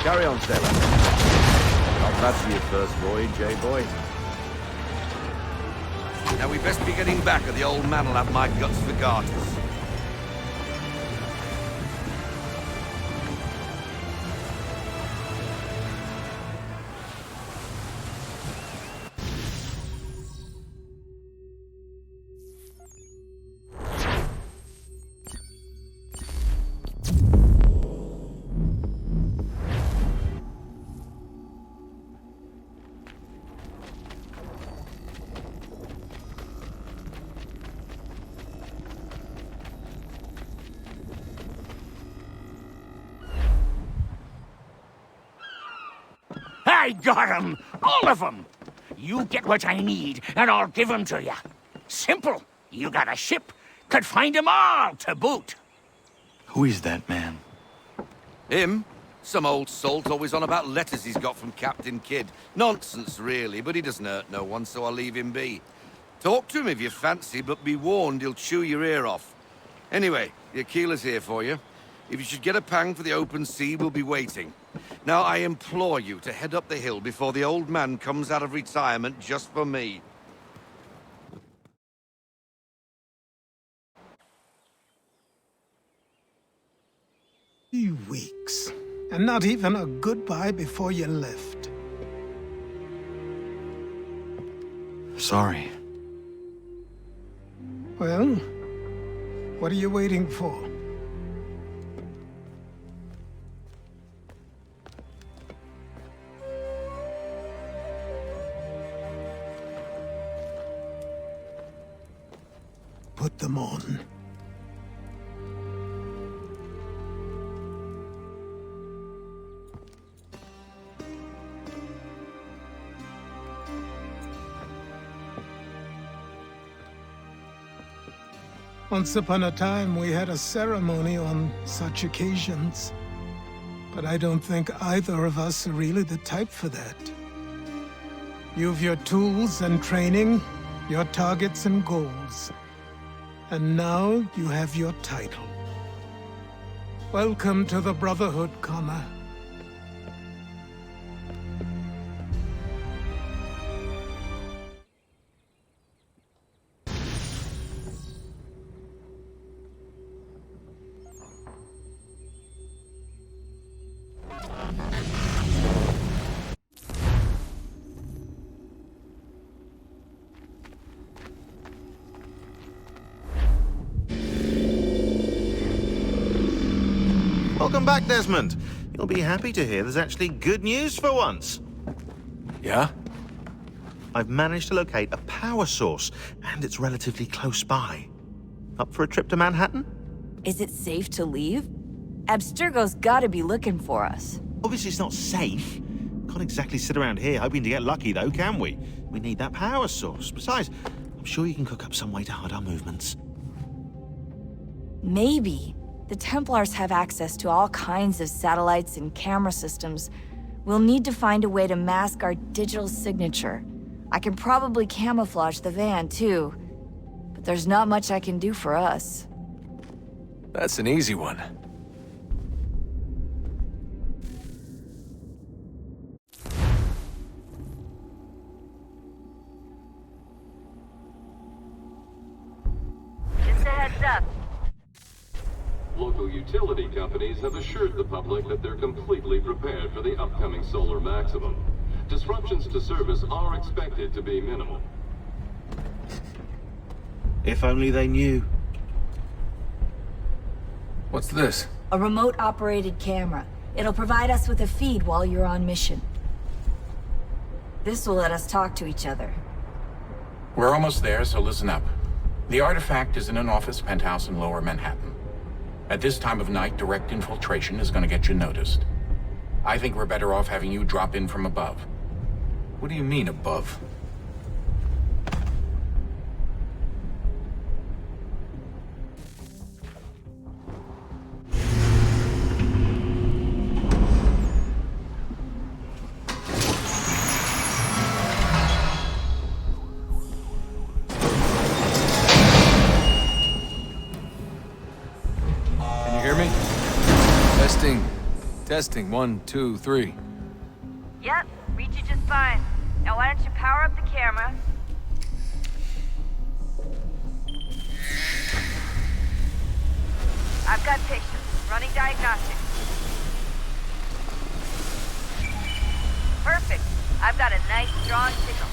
Speaker 12: Carry on, sailor. Not bad for your first voyage, eh, boy?
Speaker 2: Now we best be getting back, or the old man'll have my guts for garters.
Speaker 10: I got 'em! All of 'em! You get what I need, and I'll give 'em to you. Simple. You got a ship, could find 'em all to boot.
Speaker 15: Who is that man?
Speaker 2: Him? Some old salt always on about letters he's got from Captain Kidd. Nonsense, really, but he doesn't hurt no one, so I'll leave him be. Talk to him if you fancy, but be warned he'll chew your ear off. Anyway, the Aquila's here for you. If you should get a pang for the open sea, we'll be waiting. Now, I implore you to head up the hill before the old man comes out of retirement just for me.
Speaker 7: 3 weeks. And not even a goodbye before you left.
Speaker 15: Sorry.
Speaker 7: Well, what are you waiting for? Put them on. Once upon a time, we had a ceremony on such occasions. But I don't think either of us are really the type for that. You've your tools and training, your targets and goals. And now you have your title. Welcome to the Brotherhood, Connor.
Speaker 16: Welcome back, Desmond. You'll be happy to hear there's actually good news for once.
Speaker 15: Yeah?
Speaker 16: I've managed to locate a power source, and it's relatively close by. Up for a trip to Manhattan?
Speaker 17: Is it safe to leave? Abstergo's gotta be looking for us.
Speaker 16: Obviously it's not safe. Can't exactly sit around here hoping to get lucky, though, can we? We need that power source. Besides, I'm sure you can cook up some way to hide our movements.
Speaker 17: Maybe. The Templars have access to all kinds of satellites and camera systems. We'll need to find a way to mask our digital signature. I can probably camouflage the van, too. But there's not much I can do for us.
Speaker 15: That's an easy one.
Speaker 17: Just a heads up.
Speaker 18: Local utility companies have assured the public that they're completely prepared for the upcoming solar maximum. Disruptions to service are expected to be minimal.
Speaker 16: If only they knew.
Speaker 15: What's this?
Speaker 17: A remote-operated camera. It'll provide us with a feed while you're on mission. This will let us talk to each other.
Speaker 19: We're almost there, so listen up. The artifact is in an office penthouse in Lower Manhattan. At this time of night, direct infiltration is going to get you noticed. I think we're better off having you drop in from above.
Speaker 15: What do you mean, above?
Speaker 20: Testing, 1, 2, 3.
Speaker 17: Yep, read you just fine. Now why don't you power up the camera? I've got patients. Running diagnostics. Perfect. I've got a nice, strong signal.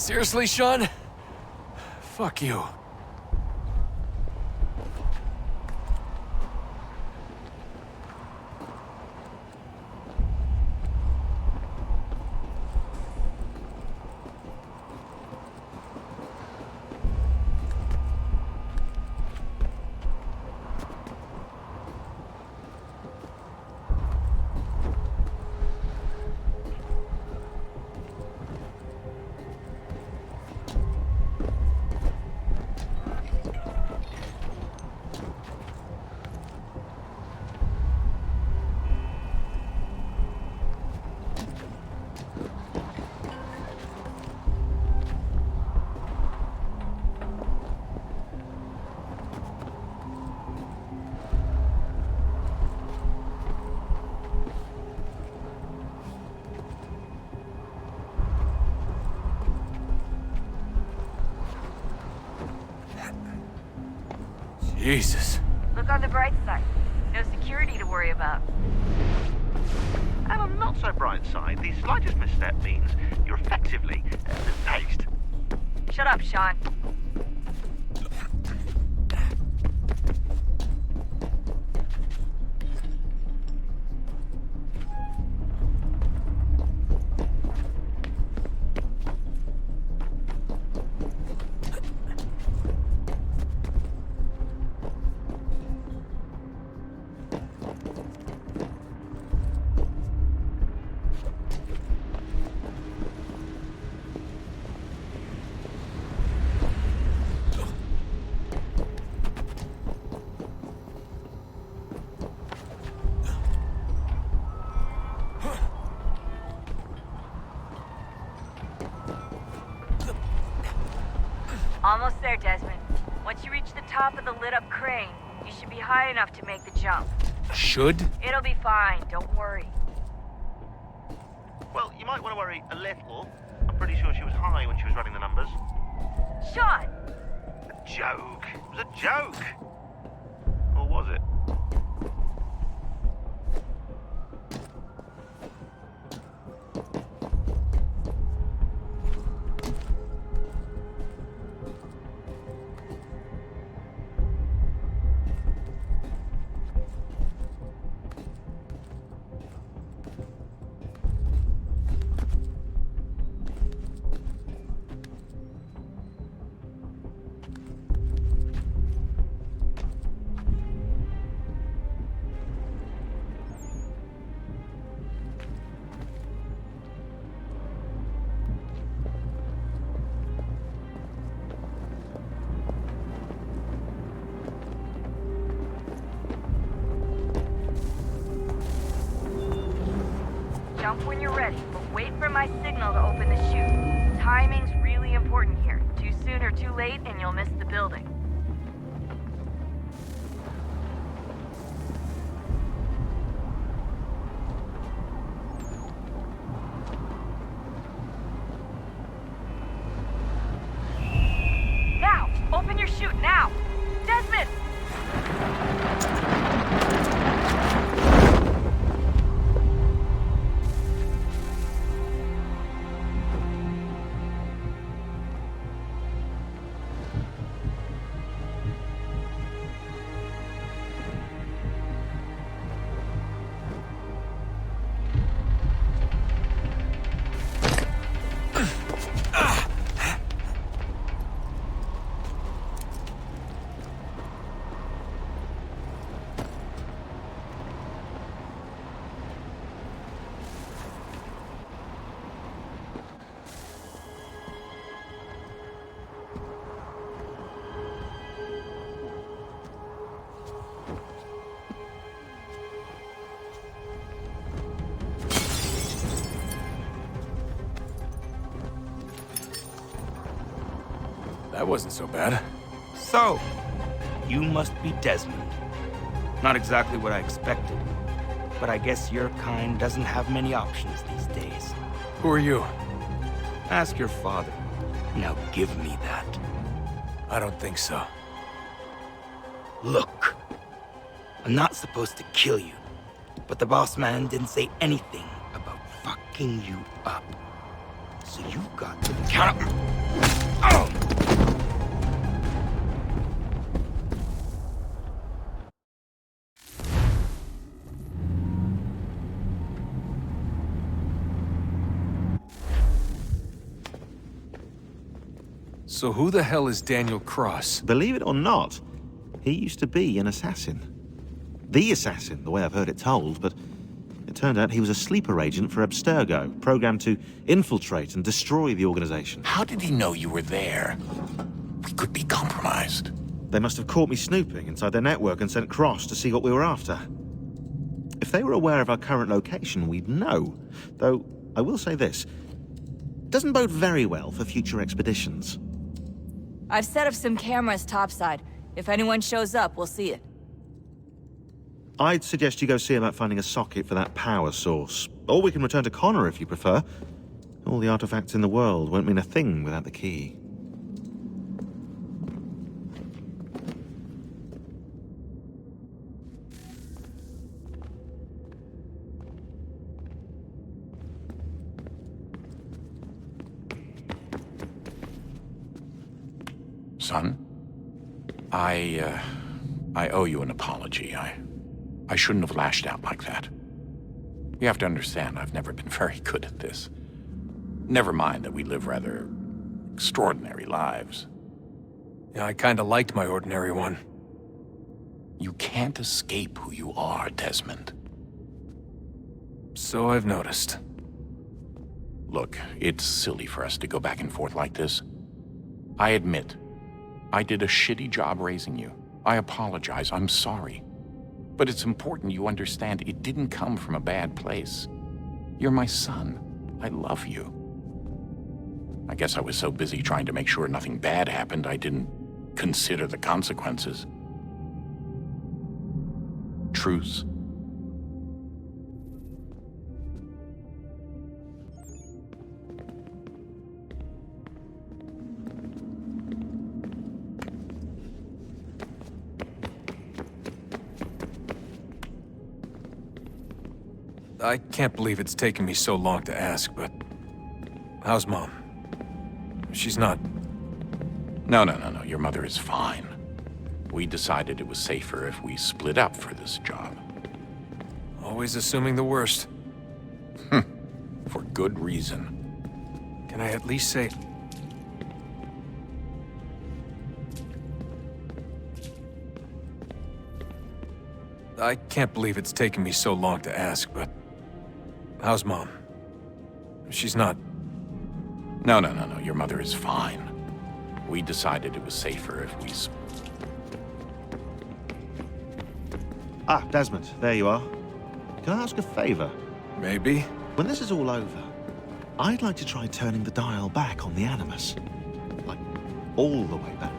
Speaker 20: Seriously, Sean? Fuck you. Jesus.
Speaker 17: Look on the bright side. No security to worry about.
Speaker 21: And on the not so bright side, the slightest misstep means you're effectively paced.
Speaker 17: Shut up, Sean. Almost there, Desmond. Once you reach the top of the lit-up crane, you should be high enough to make the jump.
Speaker 20: Should?
Speaker 17: It'll be fine, don't worry.
Speaker 21: Well, you might want to worry a little. I'm pretty sure she was high when she was running the numbers.
Speaker 17: Sean!
Speaker 21: A joke. It was a joke. Or was it?
Speaker 17: Jump when you're ready, but wait for my signal to open the chute. Timing's really important here. Too soon or too late, and you'll miss the building. Now! Open your chute, now! Desmond!
Speaker 20: That wasn't so bad.
Speaker 6: So, you must be Desmond. Not exactly what I expected, but I guess your kind doesn't have many options these days.
Speaker 20: Who are you?
Speaker 6: Ask your father. Now give me that.
Speaker 20: I don't think so.
Speaker 6: Look, I'm not supposed to kill you, but the boss man didn't say anything about fucking you up.
Speaker 14: So you've got to
Speaker 2: Count up. Oh!
Speaker 20: So who the hell is Daniel Cross?
Speaker 16: Believe it or not, he used to be an assassin. The assassin, the way I've heard it told, but it turned out he was a sleeper agent for Abstergo, programmed to infiltrate and destroy the organization.
Speaker 19: How did he know you were there? We could be compromised.
Speaker 16: They must have caught me snooping inside their network and sent Cross to see what we were after. If they were aware of our current location, we'd know. Though, I will say this. It doesn't bode very well for future expeditions.
Speaker 17: I've set up some cameras topside. If anyone shows up, we'll see it.
Speaker 16: I'd suggest you go see about finding a socket for that power source. Or we can return to Connor if you prefer. All the artifacts in the world won't mean a thing without the key.
Speaker 19: Son, I owe you an apology. I shouldn't have lashed out like that. You have to understand, I've never been very good at this. Never mind that we live rather extraordinary lives.
Speaker 20: Yeah, I kinda liked my ordinary one.
Speaker 19: You can't escape who you are, Desmond.
Speaker 20: So I've noticed.
Speaker 19: Look, it's silly for us to go back and forth like this. I admit, I did a shitty job raising you. I apologize, I'm sorry. But it's important you understand it didn't come from a bad place. You're my son. I love you. I guess I was so busy trying to make sure nothing bad happened, I didn't consider the consequences. Truce.
Speaker 20: I can't believe it's taken me so long to ask, but... how's Mom? She's not...
Speaker 19: No. Your mother is fine. We decided it was safer if we split up for this job.
Speaker 20: Always assuming the worst.
Speaker 19: For good reason.
Speaker 20: Can I at least say... I can't believe it's taken me so long to ask, but... how's Mom? She's not...
Speaker 19: No. Your mother is fine. We decided it was safer if we...
Speaker 16: Ah, Desmond, there you are. Can I ask a favor?
Speaker 20: Maybe.
Speaker 16: When this is all over, I'd like to try turning the dial back on the Animus. Like, all the way back.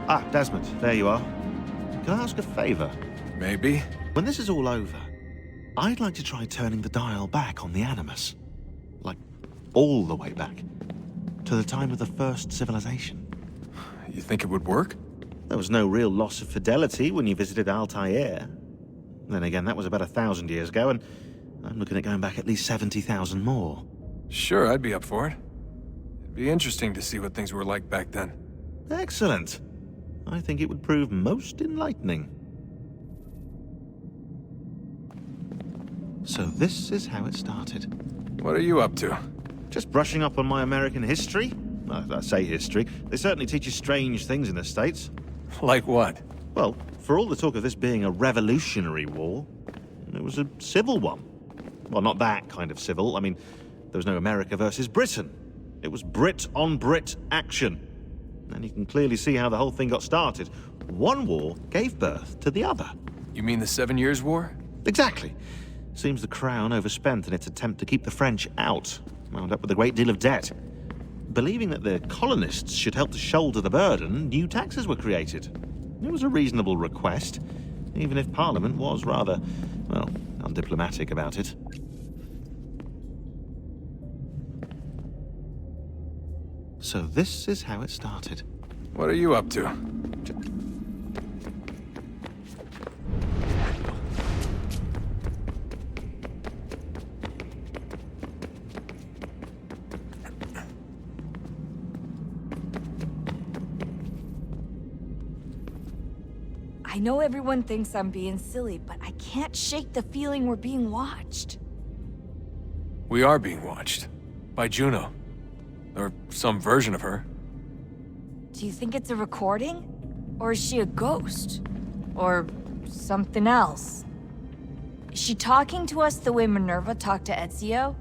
Speaker 16: Ah, Desmond, there you are. Can I ask a favor?
Speaker 20: Maybe.
Speaker 16: When this is all over, I'd like to try turning the dial back on the Animus. Like, all the way back. To the time of the first civilization.
Speaker 20: You think it would work?
Speaker 16: There was no real loss of fidelity when you visited Altair. Then again, that was about 1,000 years ago, and I'm looking at going back at least 70,000 more.
Speaker 20: Sure, I'd be up for it. It'd be interesting to see what things were like back then.
Speaker 16: Excellent. I think it would prove most enlightening. So this is how it started.
Speaker 20: What are you up to?
Speaker 16: Just brushing up on my American history. I say history. They certainly teach you strange things in the States.
Speaker 20: Like what?
Speaker 16: Well, for all the talk of this being a revolutionary war, it was a civil one. Well, not that kind of civil. I mean, there was no America versus Britain. It was Brit on Brit action. And you can clearly see how the whole thing got started. One war gave birth to the other.
Speaker 20: You mean the 7 Years' War?
Speaker 16: Exactly. Seems the Crown overspent in its attempt to keep the French out, wound up with a great deal of debt. Believing that the colonists should help to shoulder the burden, new taxes were created. It was a reasonable request, even if Parliament was rather, well, undiplomatic about it. So this is how it started.
Speaker 20: What are you up to?
Speaker 17: know everyone thinks I'm being silly, but I can't shake the feeling we're being watched.
Speaker 20: We are being watched. By Juno. Or some version of her.
Speaker 17: Do you think it's a recording? Or is she a ghost? Or something else? Is she talking to us the way Minerva talked to Ezio?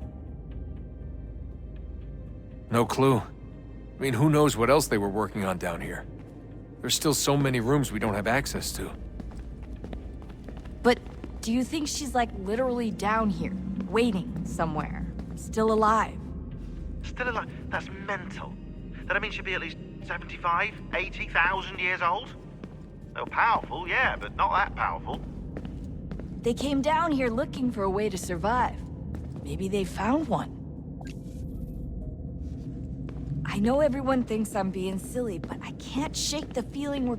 Speaker 20: No clue. I mean, who knows what else they were working on down here? There's still so many rooms we don't have access to.
Speaker 17: But do you think she's like literally down here, waiting somewhere, still alive?
Speaker 21: Still alive? That's mental. That means she'd be at least 75, 80,000 years old? They're powerful, yeah, but not that powerful.
Speaker 17: They came down here looking for a way to survive. Maybe they found one. I know everyone thinks I'm being silly, but I can't shake the feeling we're...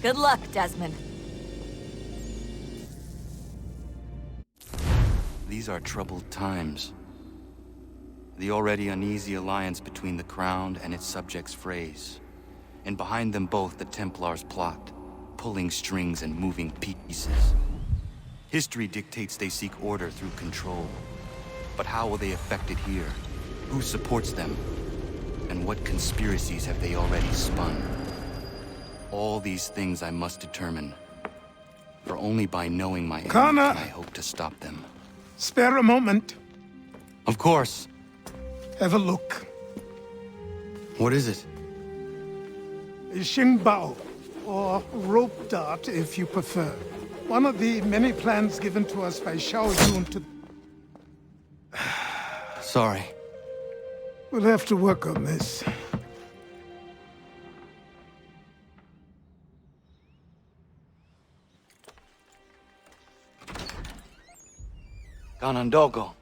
Speaker 17: Good luck, Desmond.
Speaker 5: These are troubled times. The already uneasy alliance between the Crown and its subjects frays. And behind them both the Templars plot, pulling strings and moving pieces. History dictates they seek order through control. But how will they affect it here? Who supports them? And what conspiracies have they already spun? All these things I must determine. For only by knowing my end can I hope to stop them.
Speaker 7: Spare a moment.
Speaker 5: Of course.
Speaker 7: Have a look.
Speaker 5: What is it?
Speaker 7: A Xingbao, or rope dart if you prefer. One of the many plans given to us by Xiao Yun to...
Speaker 5: Sorry.
Speaker 7: We'll have to work on this.
Speaker 5: Ganondogo.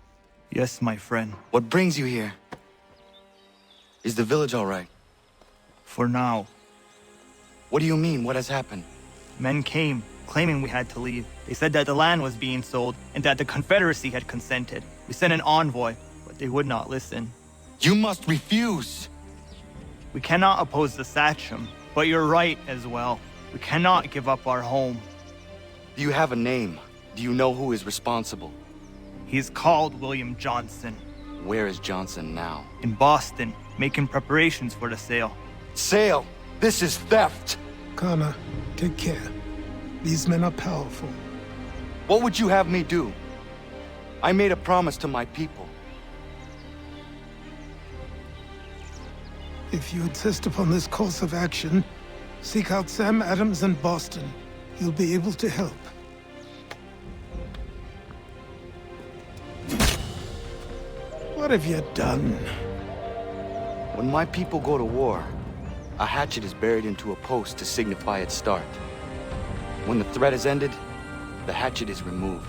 Speaker 3: Yes, my friend.
Speaker 5: What brings you here? Is the village all right?
Speaker 3: For now.
Speaker 5: What do you mean? What has happened?
Speaker 3: Men came, claiming we had to leave. They said that the land was being sold, and that the Confederacy had consented. We sent an envoy, but they would not listen.
Speaker 5: You must refuse!
Speaker 3: We cannot oppose the Sachem, but you're right as well. We cannot give up our home.
Speaker 5: Do you have a name? Do you know who is responsible?
Speaker 3: He's called William Johnson.
Speaker 5: Where is Johnson now?
Speaker 3: In Boston, making preparations for the sale.
Speaker 5: Sale? This is theft!
Speaker 7: Kana, take care. These men are powerful.
Speaker 5: What would you have me do? I made a promise to my people.
Speaker 7: If you insist upon this course of action, seek out Sam Adams in Boston. He'll be able to help. What have you done?
Speaker 5: When my people go to war, a hatchet is buried into a post to signify its start. When the threat is ended, the hatchet is removed.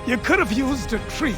Speaker 7: You could have used a tree.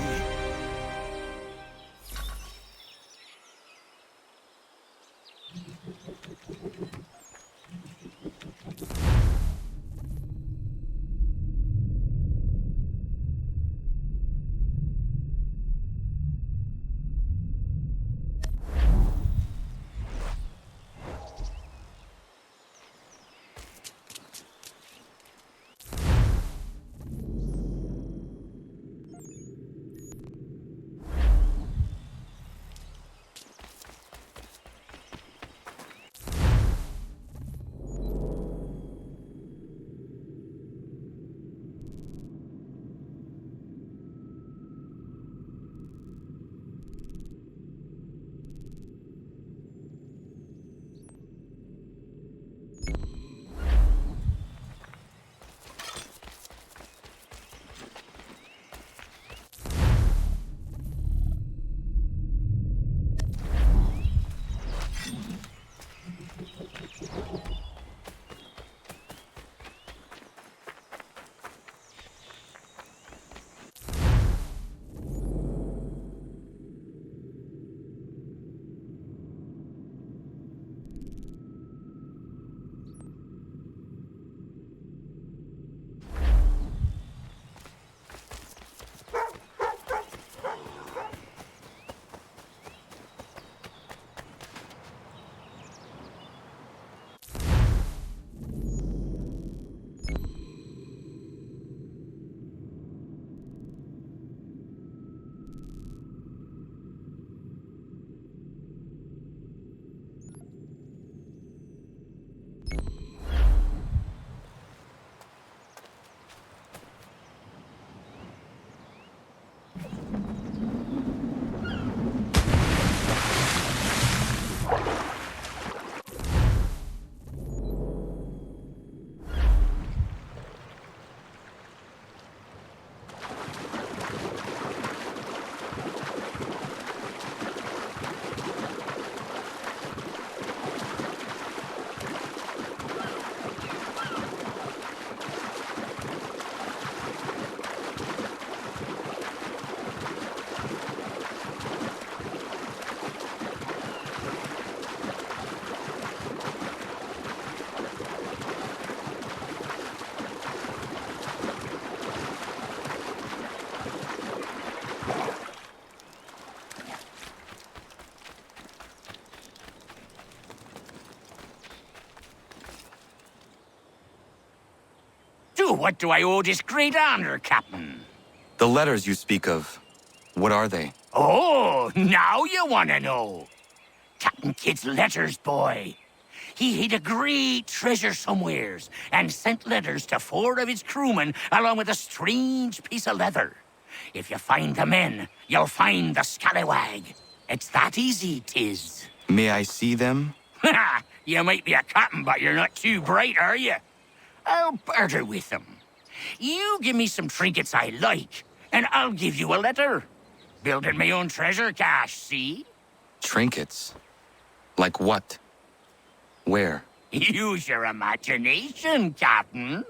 Speaker 10: What do I owe this great honor, Captain?
Speaker 5: The letters you speak of, what are they?
Speaker 10: Oh, now you want to know. Captain Kidd's letters, boy. He hid a great treasure somewheres and sent letters to 4 of his crewmen along with a strange piece of leather. If you find the men, you'll find the scallywag. It's that easy, 'tis.
Speaker 5: May I see them?
Speaker 10: Ha! You might be a captain, but you're not too bright, are you? I'll barter with them. You give me some trinkets I like, and I'll give you a letter. Building my own treasure cache, see?
Speaker 5: Trinkets? Like what? Where?
Speaker 10: Use your imagination, Captain.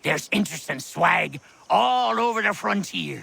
Speaker 10: There's interesting swag all over the frontier.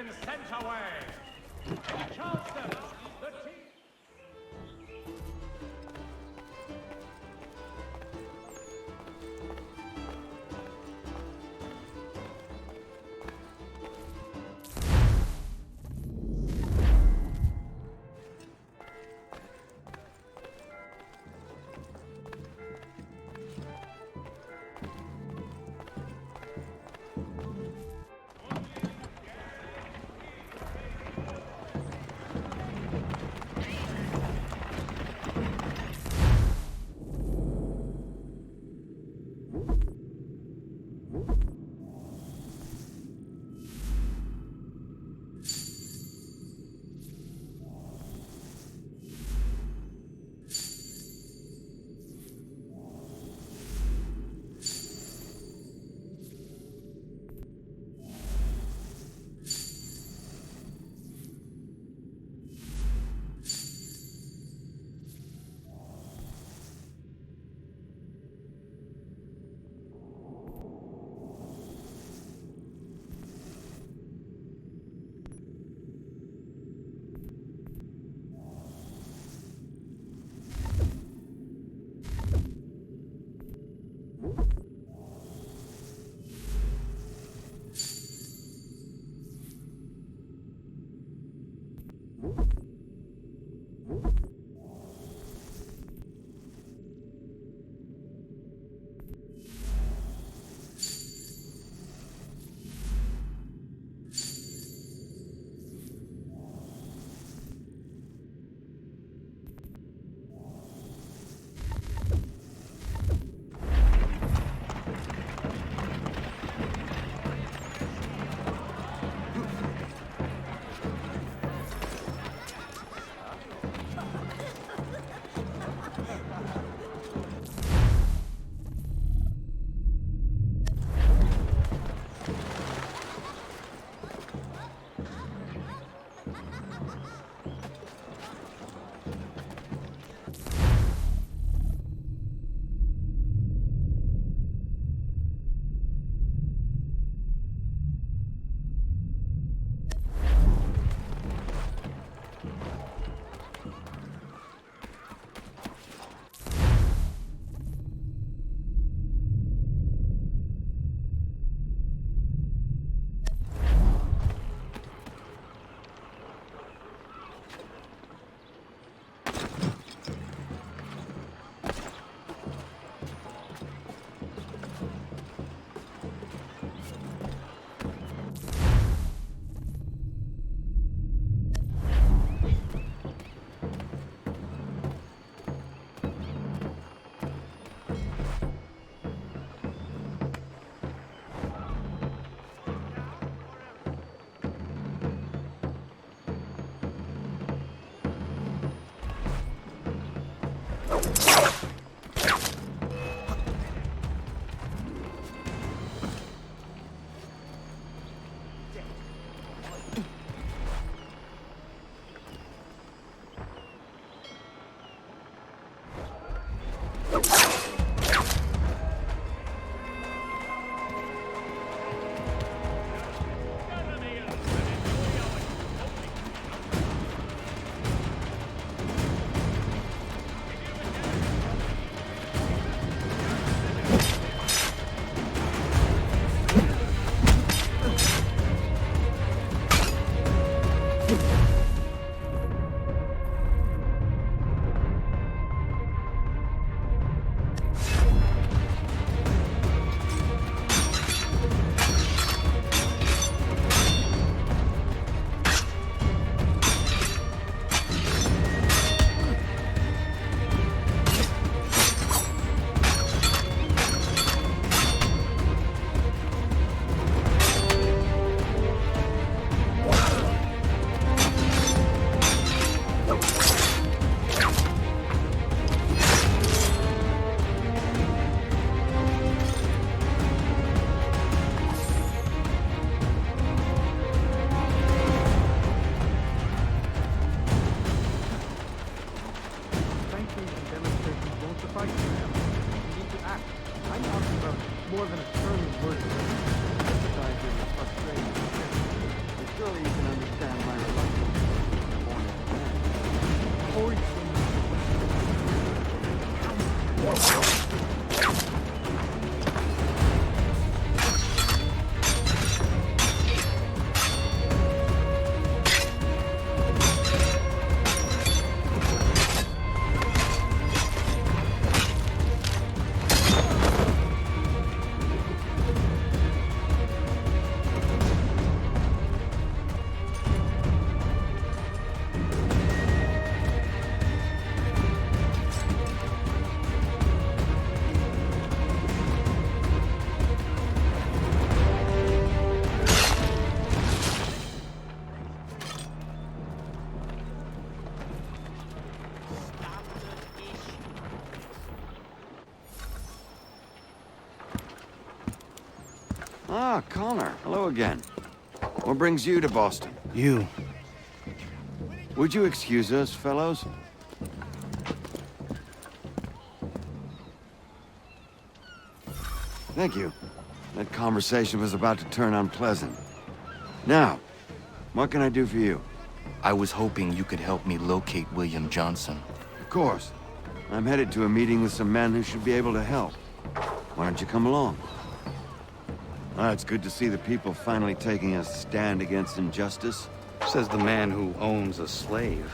Speaker 11: been sent away. Charleston, the team...
Speaker 1: Ah, Connor. Hello again. What brings you to Boston?
Speaker 6: You.
Speaker 1: Would you excuse us, fellows? Thank you. That conversation was about to turn unpleasant. Now, what can I do for you?
Speaker 5: I was hoping you could help me locate William Johnson.
Speaker 1: Of course. I'm headed to a meeting with some men who should be able to help. Why don't you come along? It's good to see the people finally taking a stand against injustice.
Speaker 5: Says the man who owns a slave.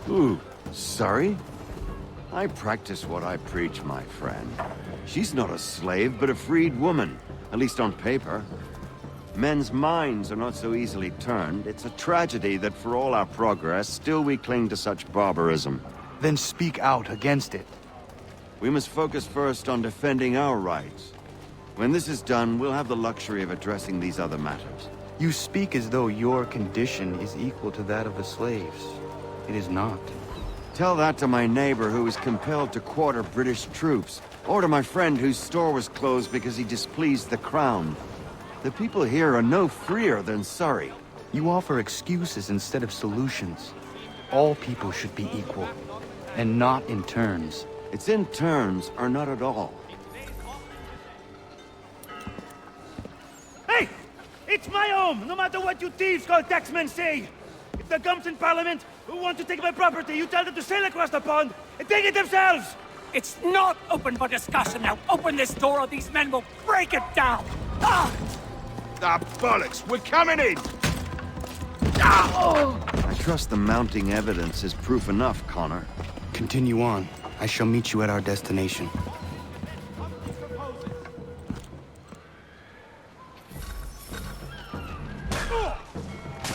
Speaker 1: Ooh, sorry? I practice what I preach, my friend. She's not a slave, but a freed woman, at least on paper. Men's minds are not so easily turned. It's a tragedy that for all our progress, still we cling to such barbarism.
Speaker 5: Then speak out against it.
Speaker 1: We must focus first on defending our rights. When this is done, we'll have the luxury of addressing these other matters.
Speaker 5: You speak as though your condition is equal to that of the slaves. It is not.
Speaker 1: Tell that to my neighbor who was compelled to quarter British troops, or to my friend whose store was closed because he displeased the crown. The people here are no freer than Surrey.
Speaker 5: You offer excuses instead of solutions. All people should be equal, and not in turns.
Speaker 1: It's in turns, or not at all.
Speaker 9: Hey! It's my home, no matter what you thieves called taxmen say! If the gums in Parliament who want to take my property, you tell them to sail across the pond and take it themselves!
Speaker 10: It's not open for discussion now. Open this door or these men will break it down! Ah!
Speaker 8: Ah, bollocks! We're coming in!
Speaker 1: I trust the mounting evidence is proof enough, Connor.
Speaker 5: Continue on. I shall meet you at our destination.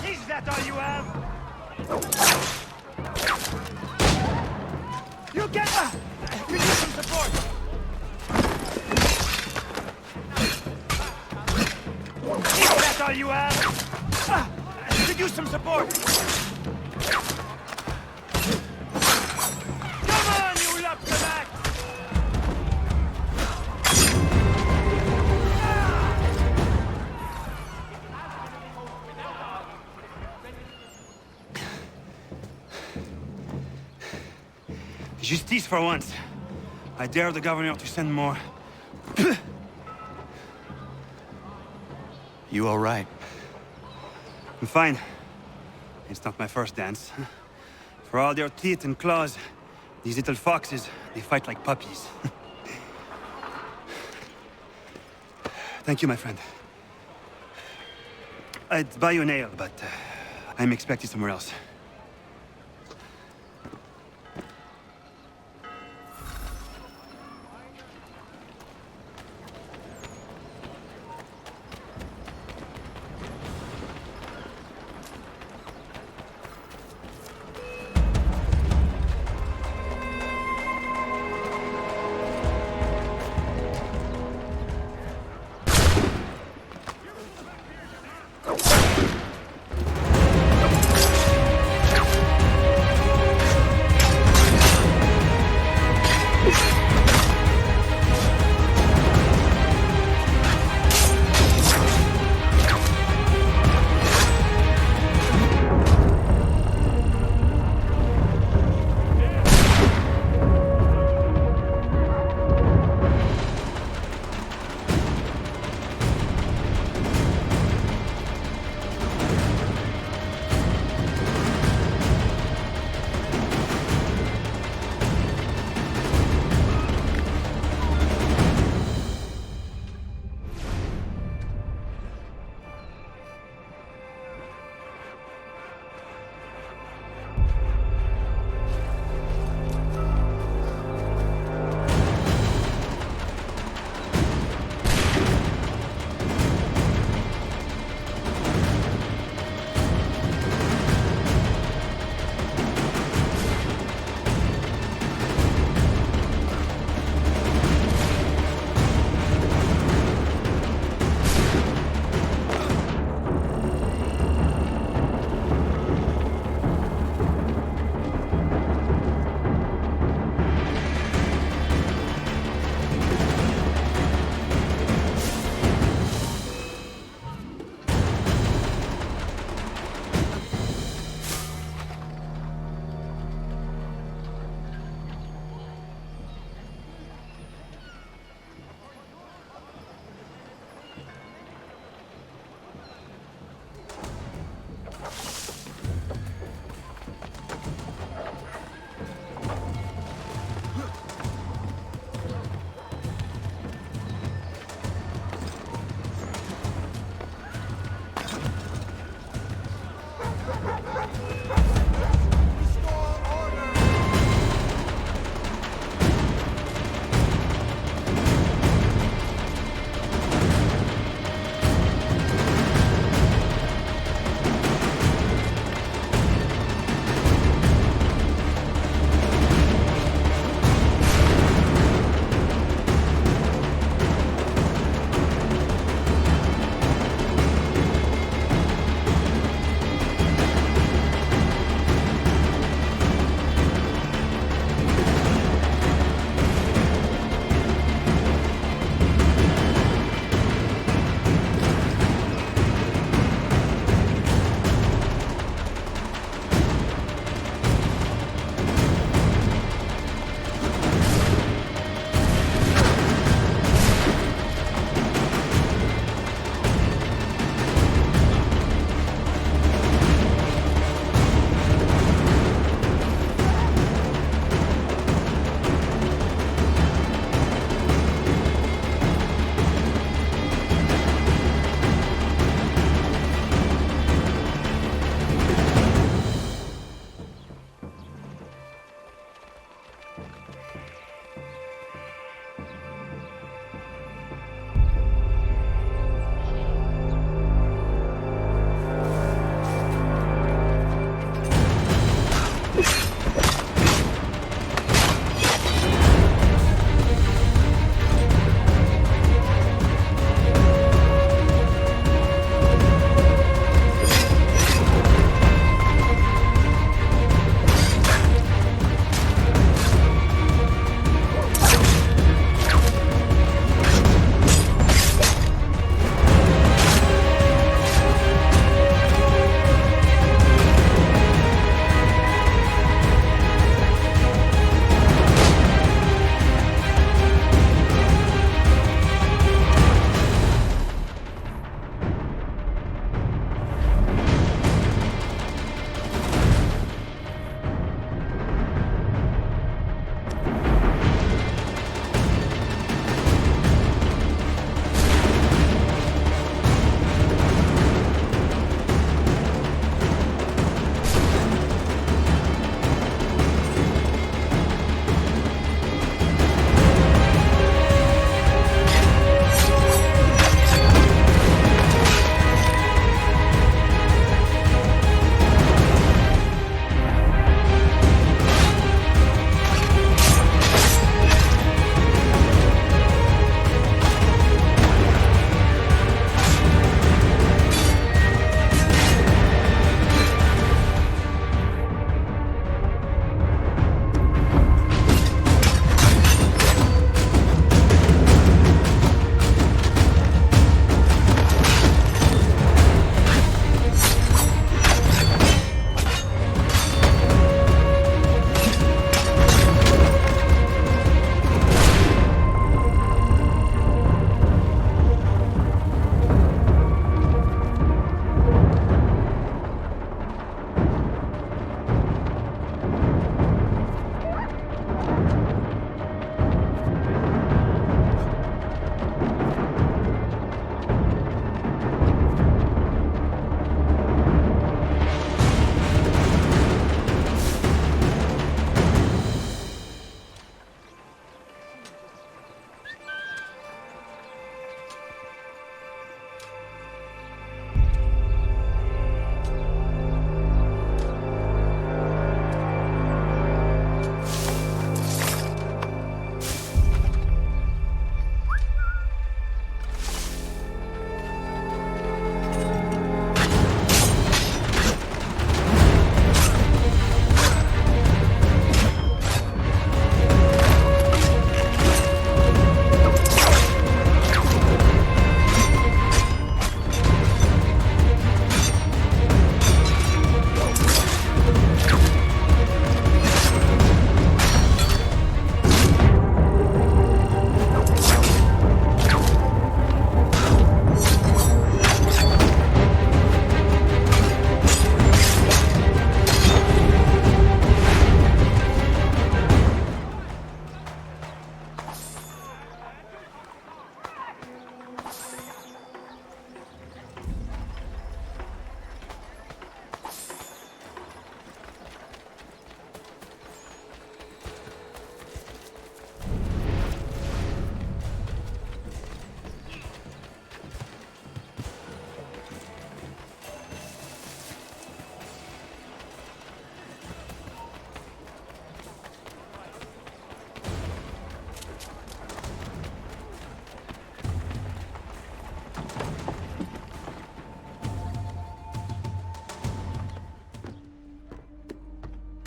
Speaker 9: Is that all you have? You get... you need some support! Is that all you have? Could use some support! Come on, you love the back! Justice for once. I dare the governor to send more.
Speaker 5: You all right?
Speaker 9: I'm fine. It's not my first dance. For all their teeth and claws, these little foxes, they fight like puppies. Thank you, my friend. I'd buy you an ale, but I'm expected somewhere else.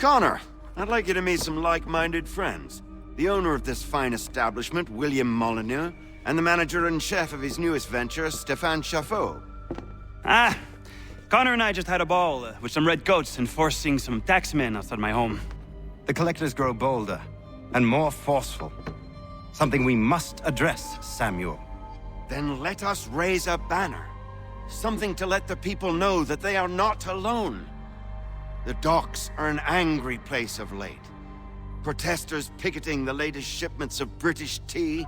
Speaker 1: Connor, I'd like you to meet some like-minded friends. The owner of this fine establishment, William Molyneux, and the manager and chef of his newest venture, Stéphane Chaffeau.
Speaker 9: Ah, Connor and I just had a ball with some red coats enforcing some taxmen outside my home.
Speaker 4: The collectors grow bolder and more forceful. Something we must address, Samuel.
Speaker 1: Then let us raise a banner. Something to let the people know that they are not alone. The docks are an angry place of late. Protesters picketing the latest shipments of British tea.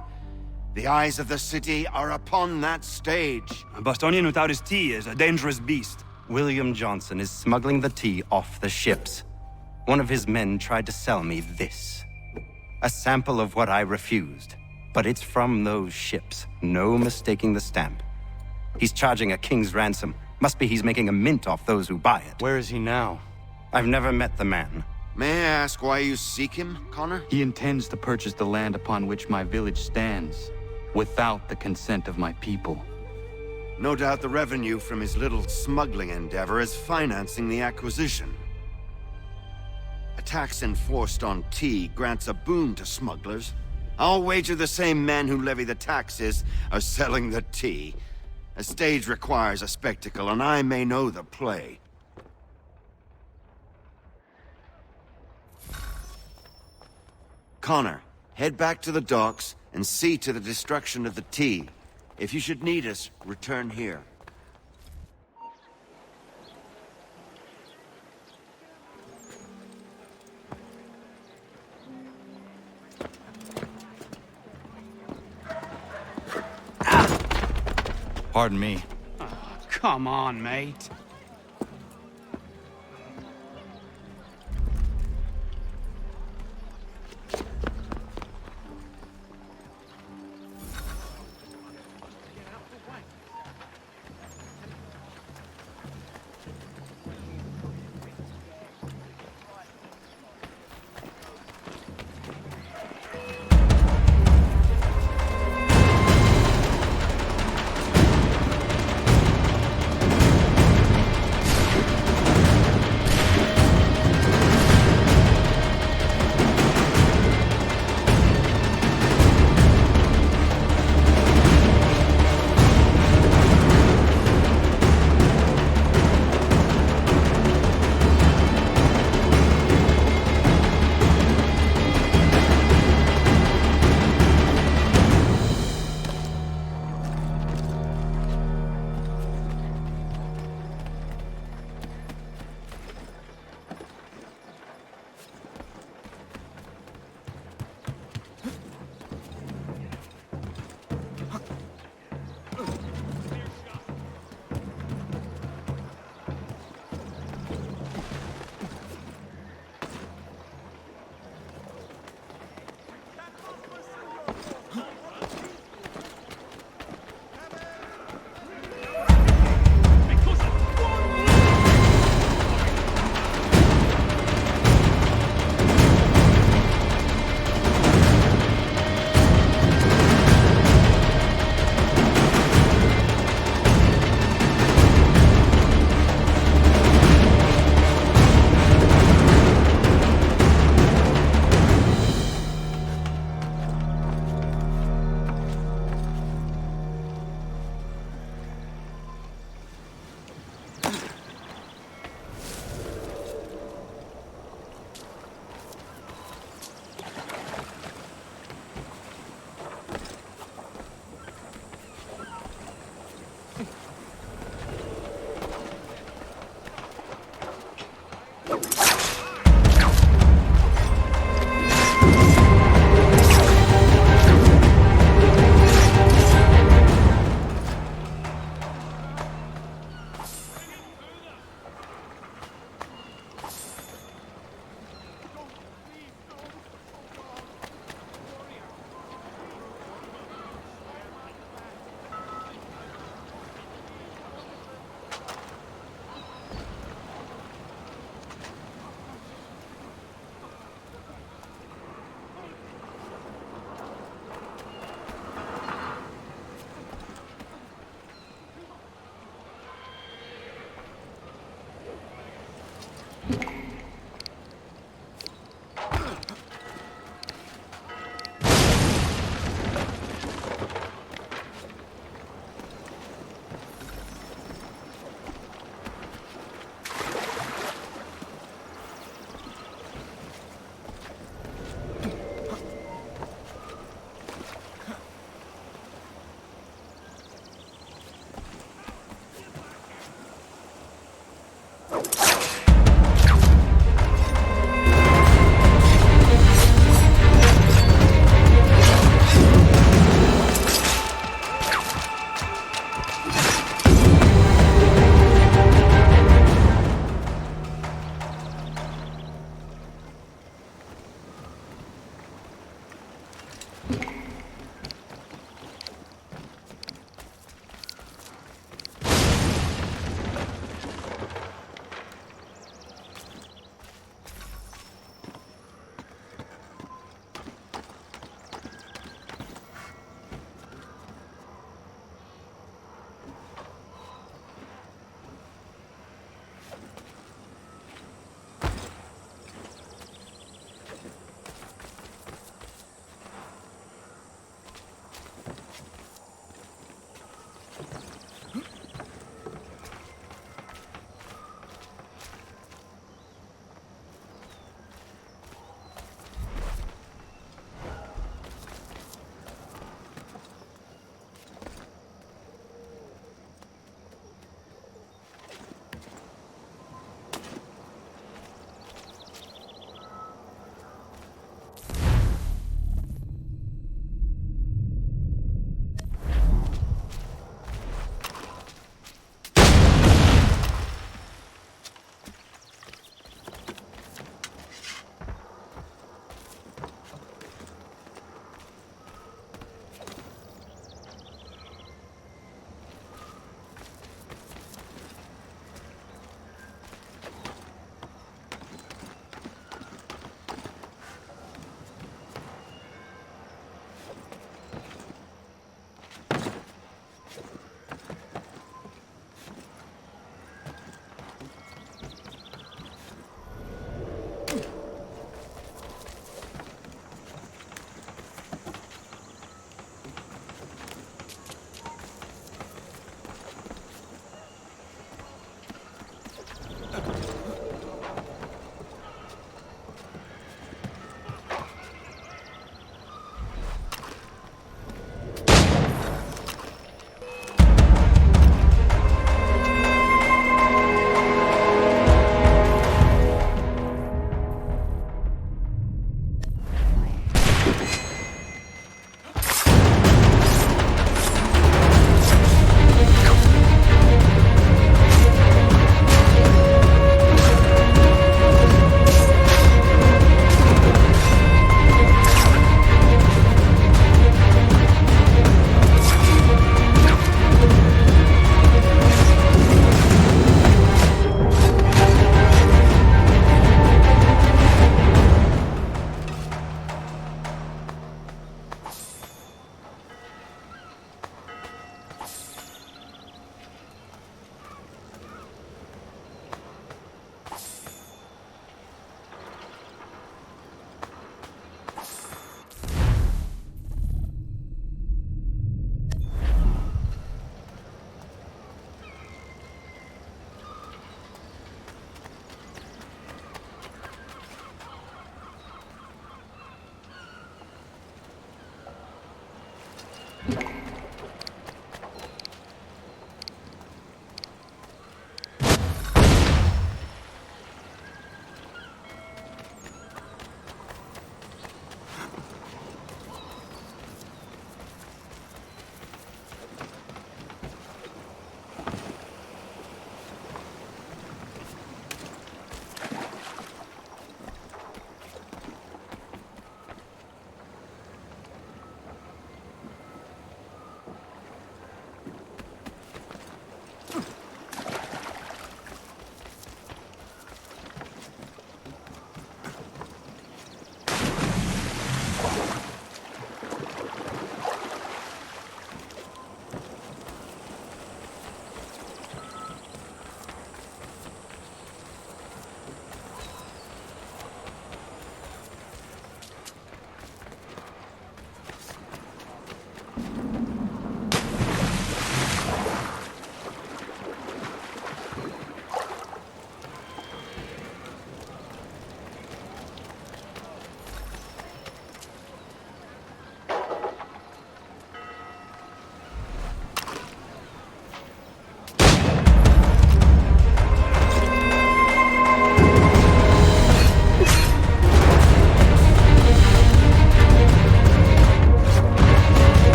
Speaker 1: The eyes of the city are upon that stage.
Speaker 9: A Bostonian without his tea is a dangerous beast.
Speaker 4: William Johnson is smuggling the tea off the ships. One of his men tried to sell me this. A sample of what I refused. But it's from those ships. No mistaking the stamp. He's charging a king's ransom. Must be he's making a mint off those who buy it.
Speaker 5: Where is he now?
Speaker 4: I've never met the man.
Speaker 1: May I ask why you seek him, Connor?
Speaker 5: He intends to purchase the land upon which my village stands, without the consent of my people.
Speaker 1: No doubt the revenue from his little smuggling endeavor is financing the acquisition. A tax enforced on tea grants a boon to smugglers. I'll wager the same men who levy the taxes are selling the tea. A stage requires a spectacle, and I may know the play. Connor, head back to the docks and see to the destruction of the tea. If you should need us, return here.
Speaker 5: Pardon me.
Speaker 9: Oh, come on, mate.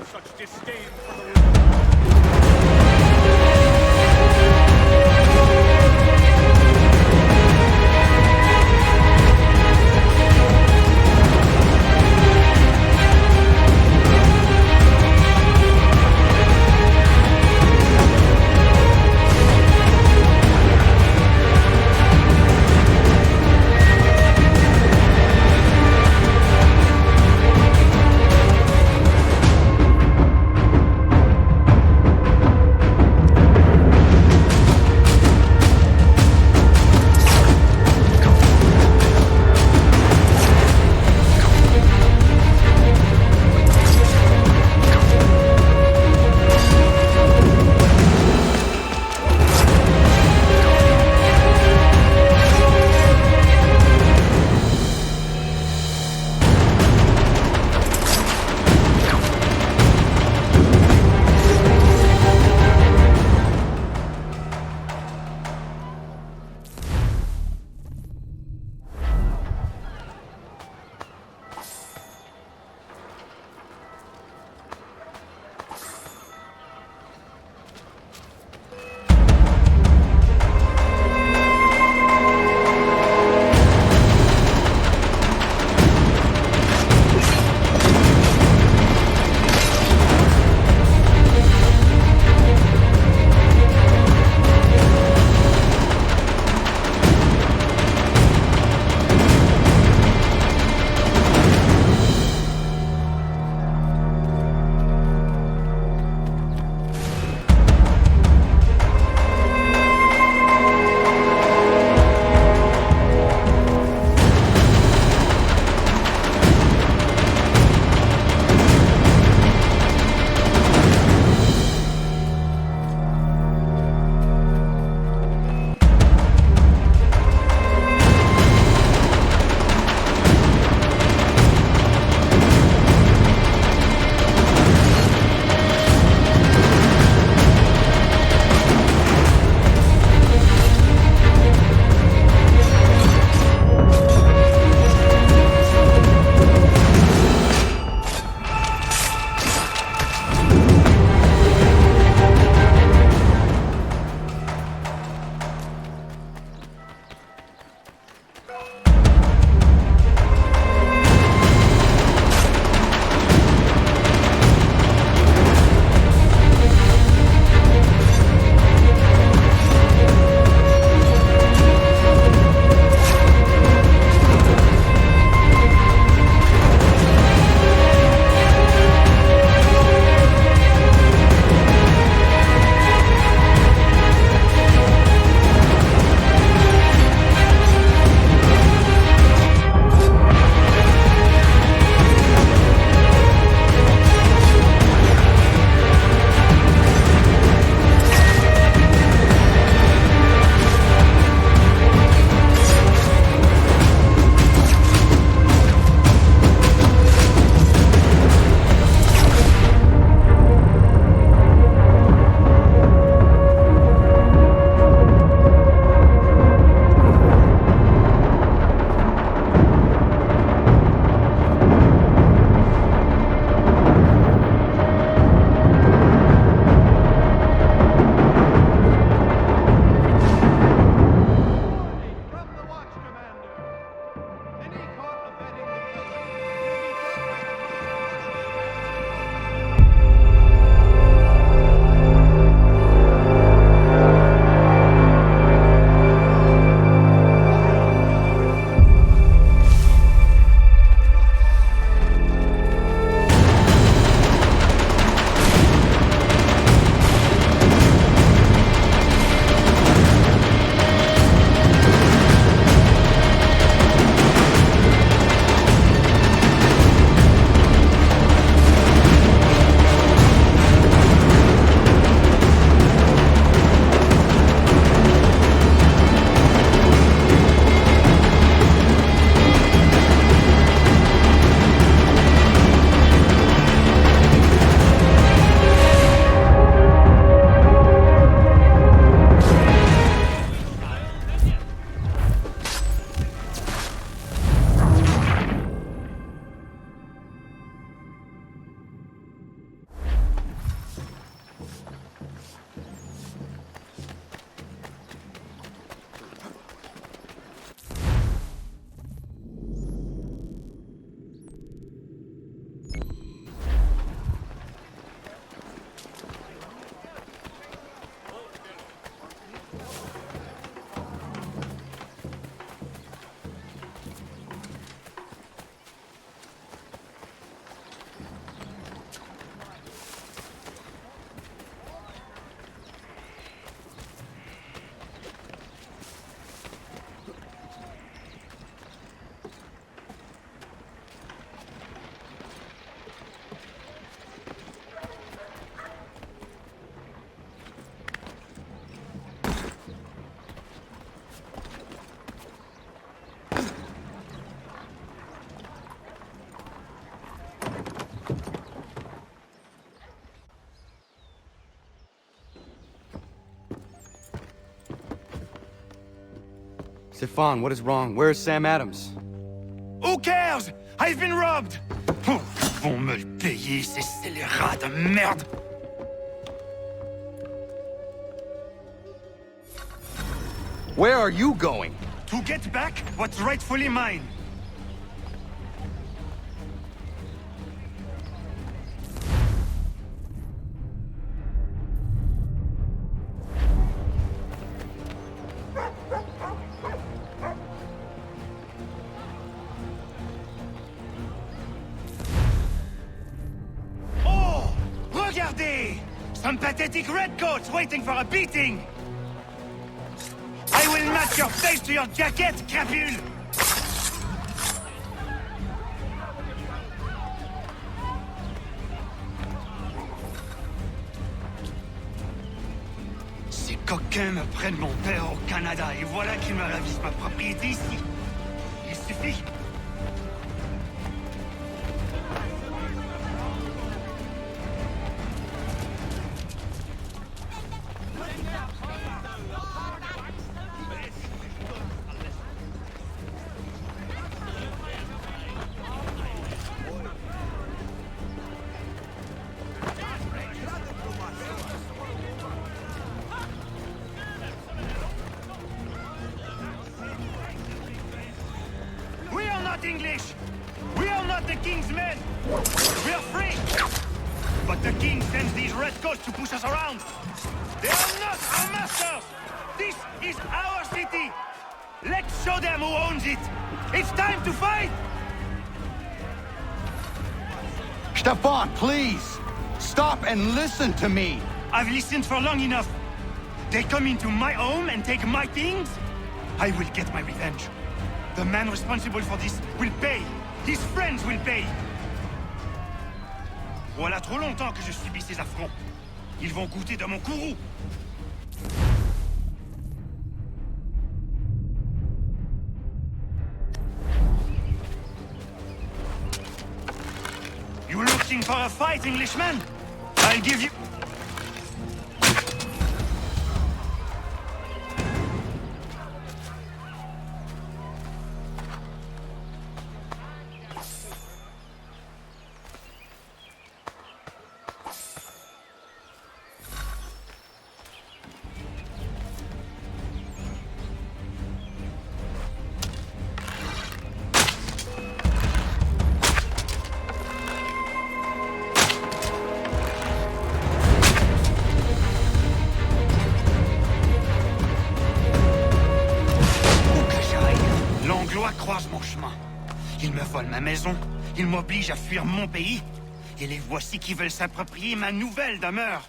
Speaker 11: such disdain for the
Speaker 4: Stefan, what is wrong? Where is Sam Adams?
Speaker 10: Who cares? I've been robbed! Oh, ils vont me le payer, ces scélérats de merde!
Speaker 4: Where are you going?
Speaker 10: To get back what's rightfully mine. Oh! Regardez! Some pathetic redcoats waiting for a beating! I will match your face to your jacket, crapule! Ces coquins me prennent mon père au Canada et voilà qu'ils me ravissent ma propriété ici. Il suffit. We are not English! We are not the king's men! We are free! But the king sends these redcoats to push us around! They are not our masters! This is our city! Let's show them who owns it! It's time to fight!
Speaker 4: Stefan, please! Stop and listen to me!
Speaker 10: I've listened for long enough. They come into my home and take my things? I will get my revenge. The man responsible for this will pay. His friends will pay. Voilà trop longtemps que je subis ces affronts. Ils vont goûter de mon courroux. You looking for a fight, Englishman? I'll give you... L'Anglois croise mon chemin. Ils me volent ma maison, ils m'obligent à fuir mon pays, et les voici qui veulent s'approprier ma nouvelle demeure.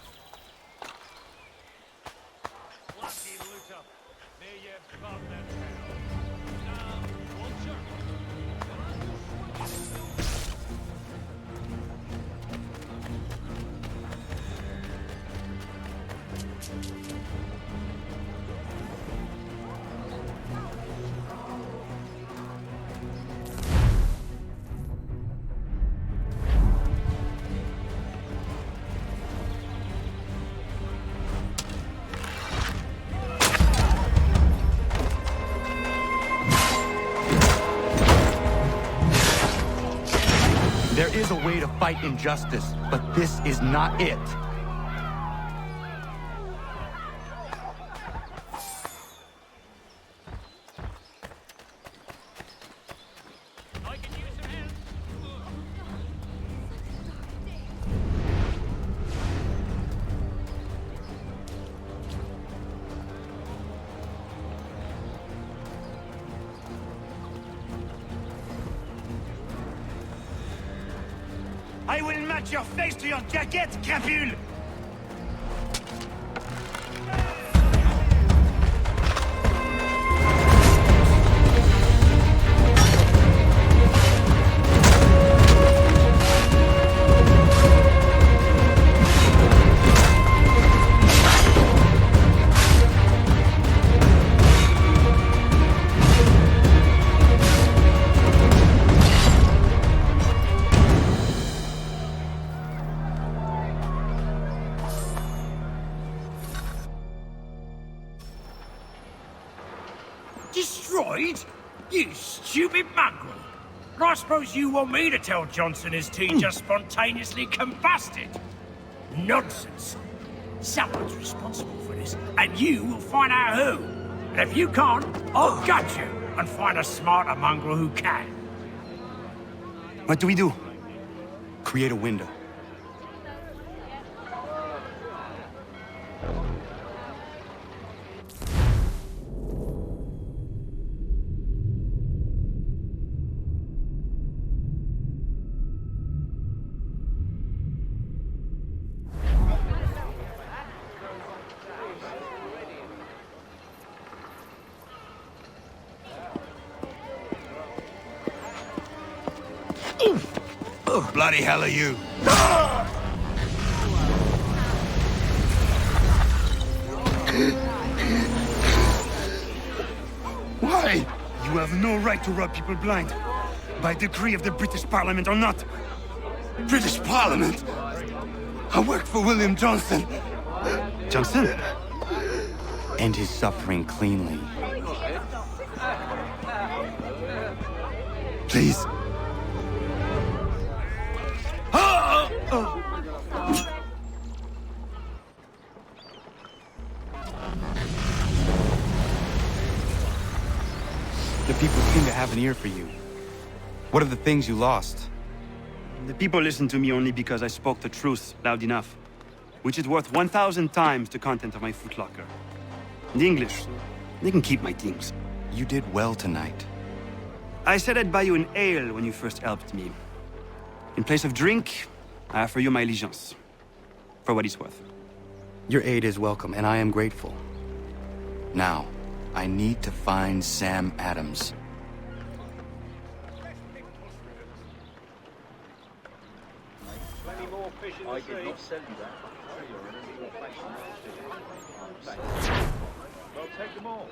Speaker 4: There is a way to fight injustice, but this is not it.
Speaker 10: I will match your face to your jacket, crapule!
Speaker 11: Destroyed? You stupid mongrel. And I suppose you want me to tell Johnson his tea just spontaneously combusted? Nonsense. Someone's responsible for this, and you will find out who. And if you can't, I'll gut you and find a smarter mongrel who can.
Speaker 9: What do we do? Create a window.
Speaker 2: Bloody hell are you?
Speaker 9: Why? You have no right to rob people blind. By decree of the British Parliament or not. British Parliament? I work for William Johnson. Johnson?
Speaker 5: End his suffering cleanly.
Speaker 9: Please.
Speaker 5: The people seem to have an ear for you. What are the things you lost?
Speaker 9: The people listen to me only because I spoke the truth loud enough, which is worth 1,000 times the content of my footlocker. The English, they can keep my things.
Speaker 5: You did well tonight.
Speaker 9: I said I'd buy you an ale when you first helped me. In place of drink, I offer you my allegiance. For what it's worth.
Speaker 5: Your aid is welcome, and I am grateful. Now, I need to find Sam Adams.
Speaker 11: I did not sell you that. Well, take them all.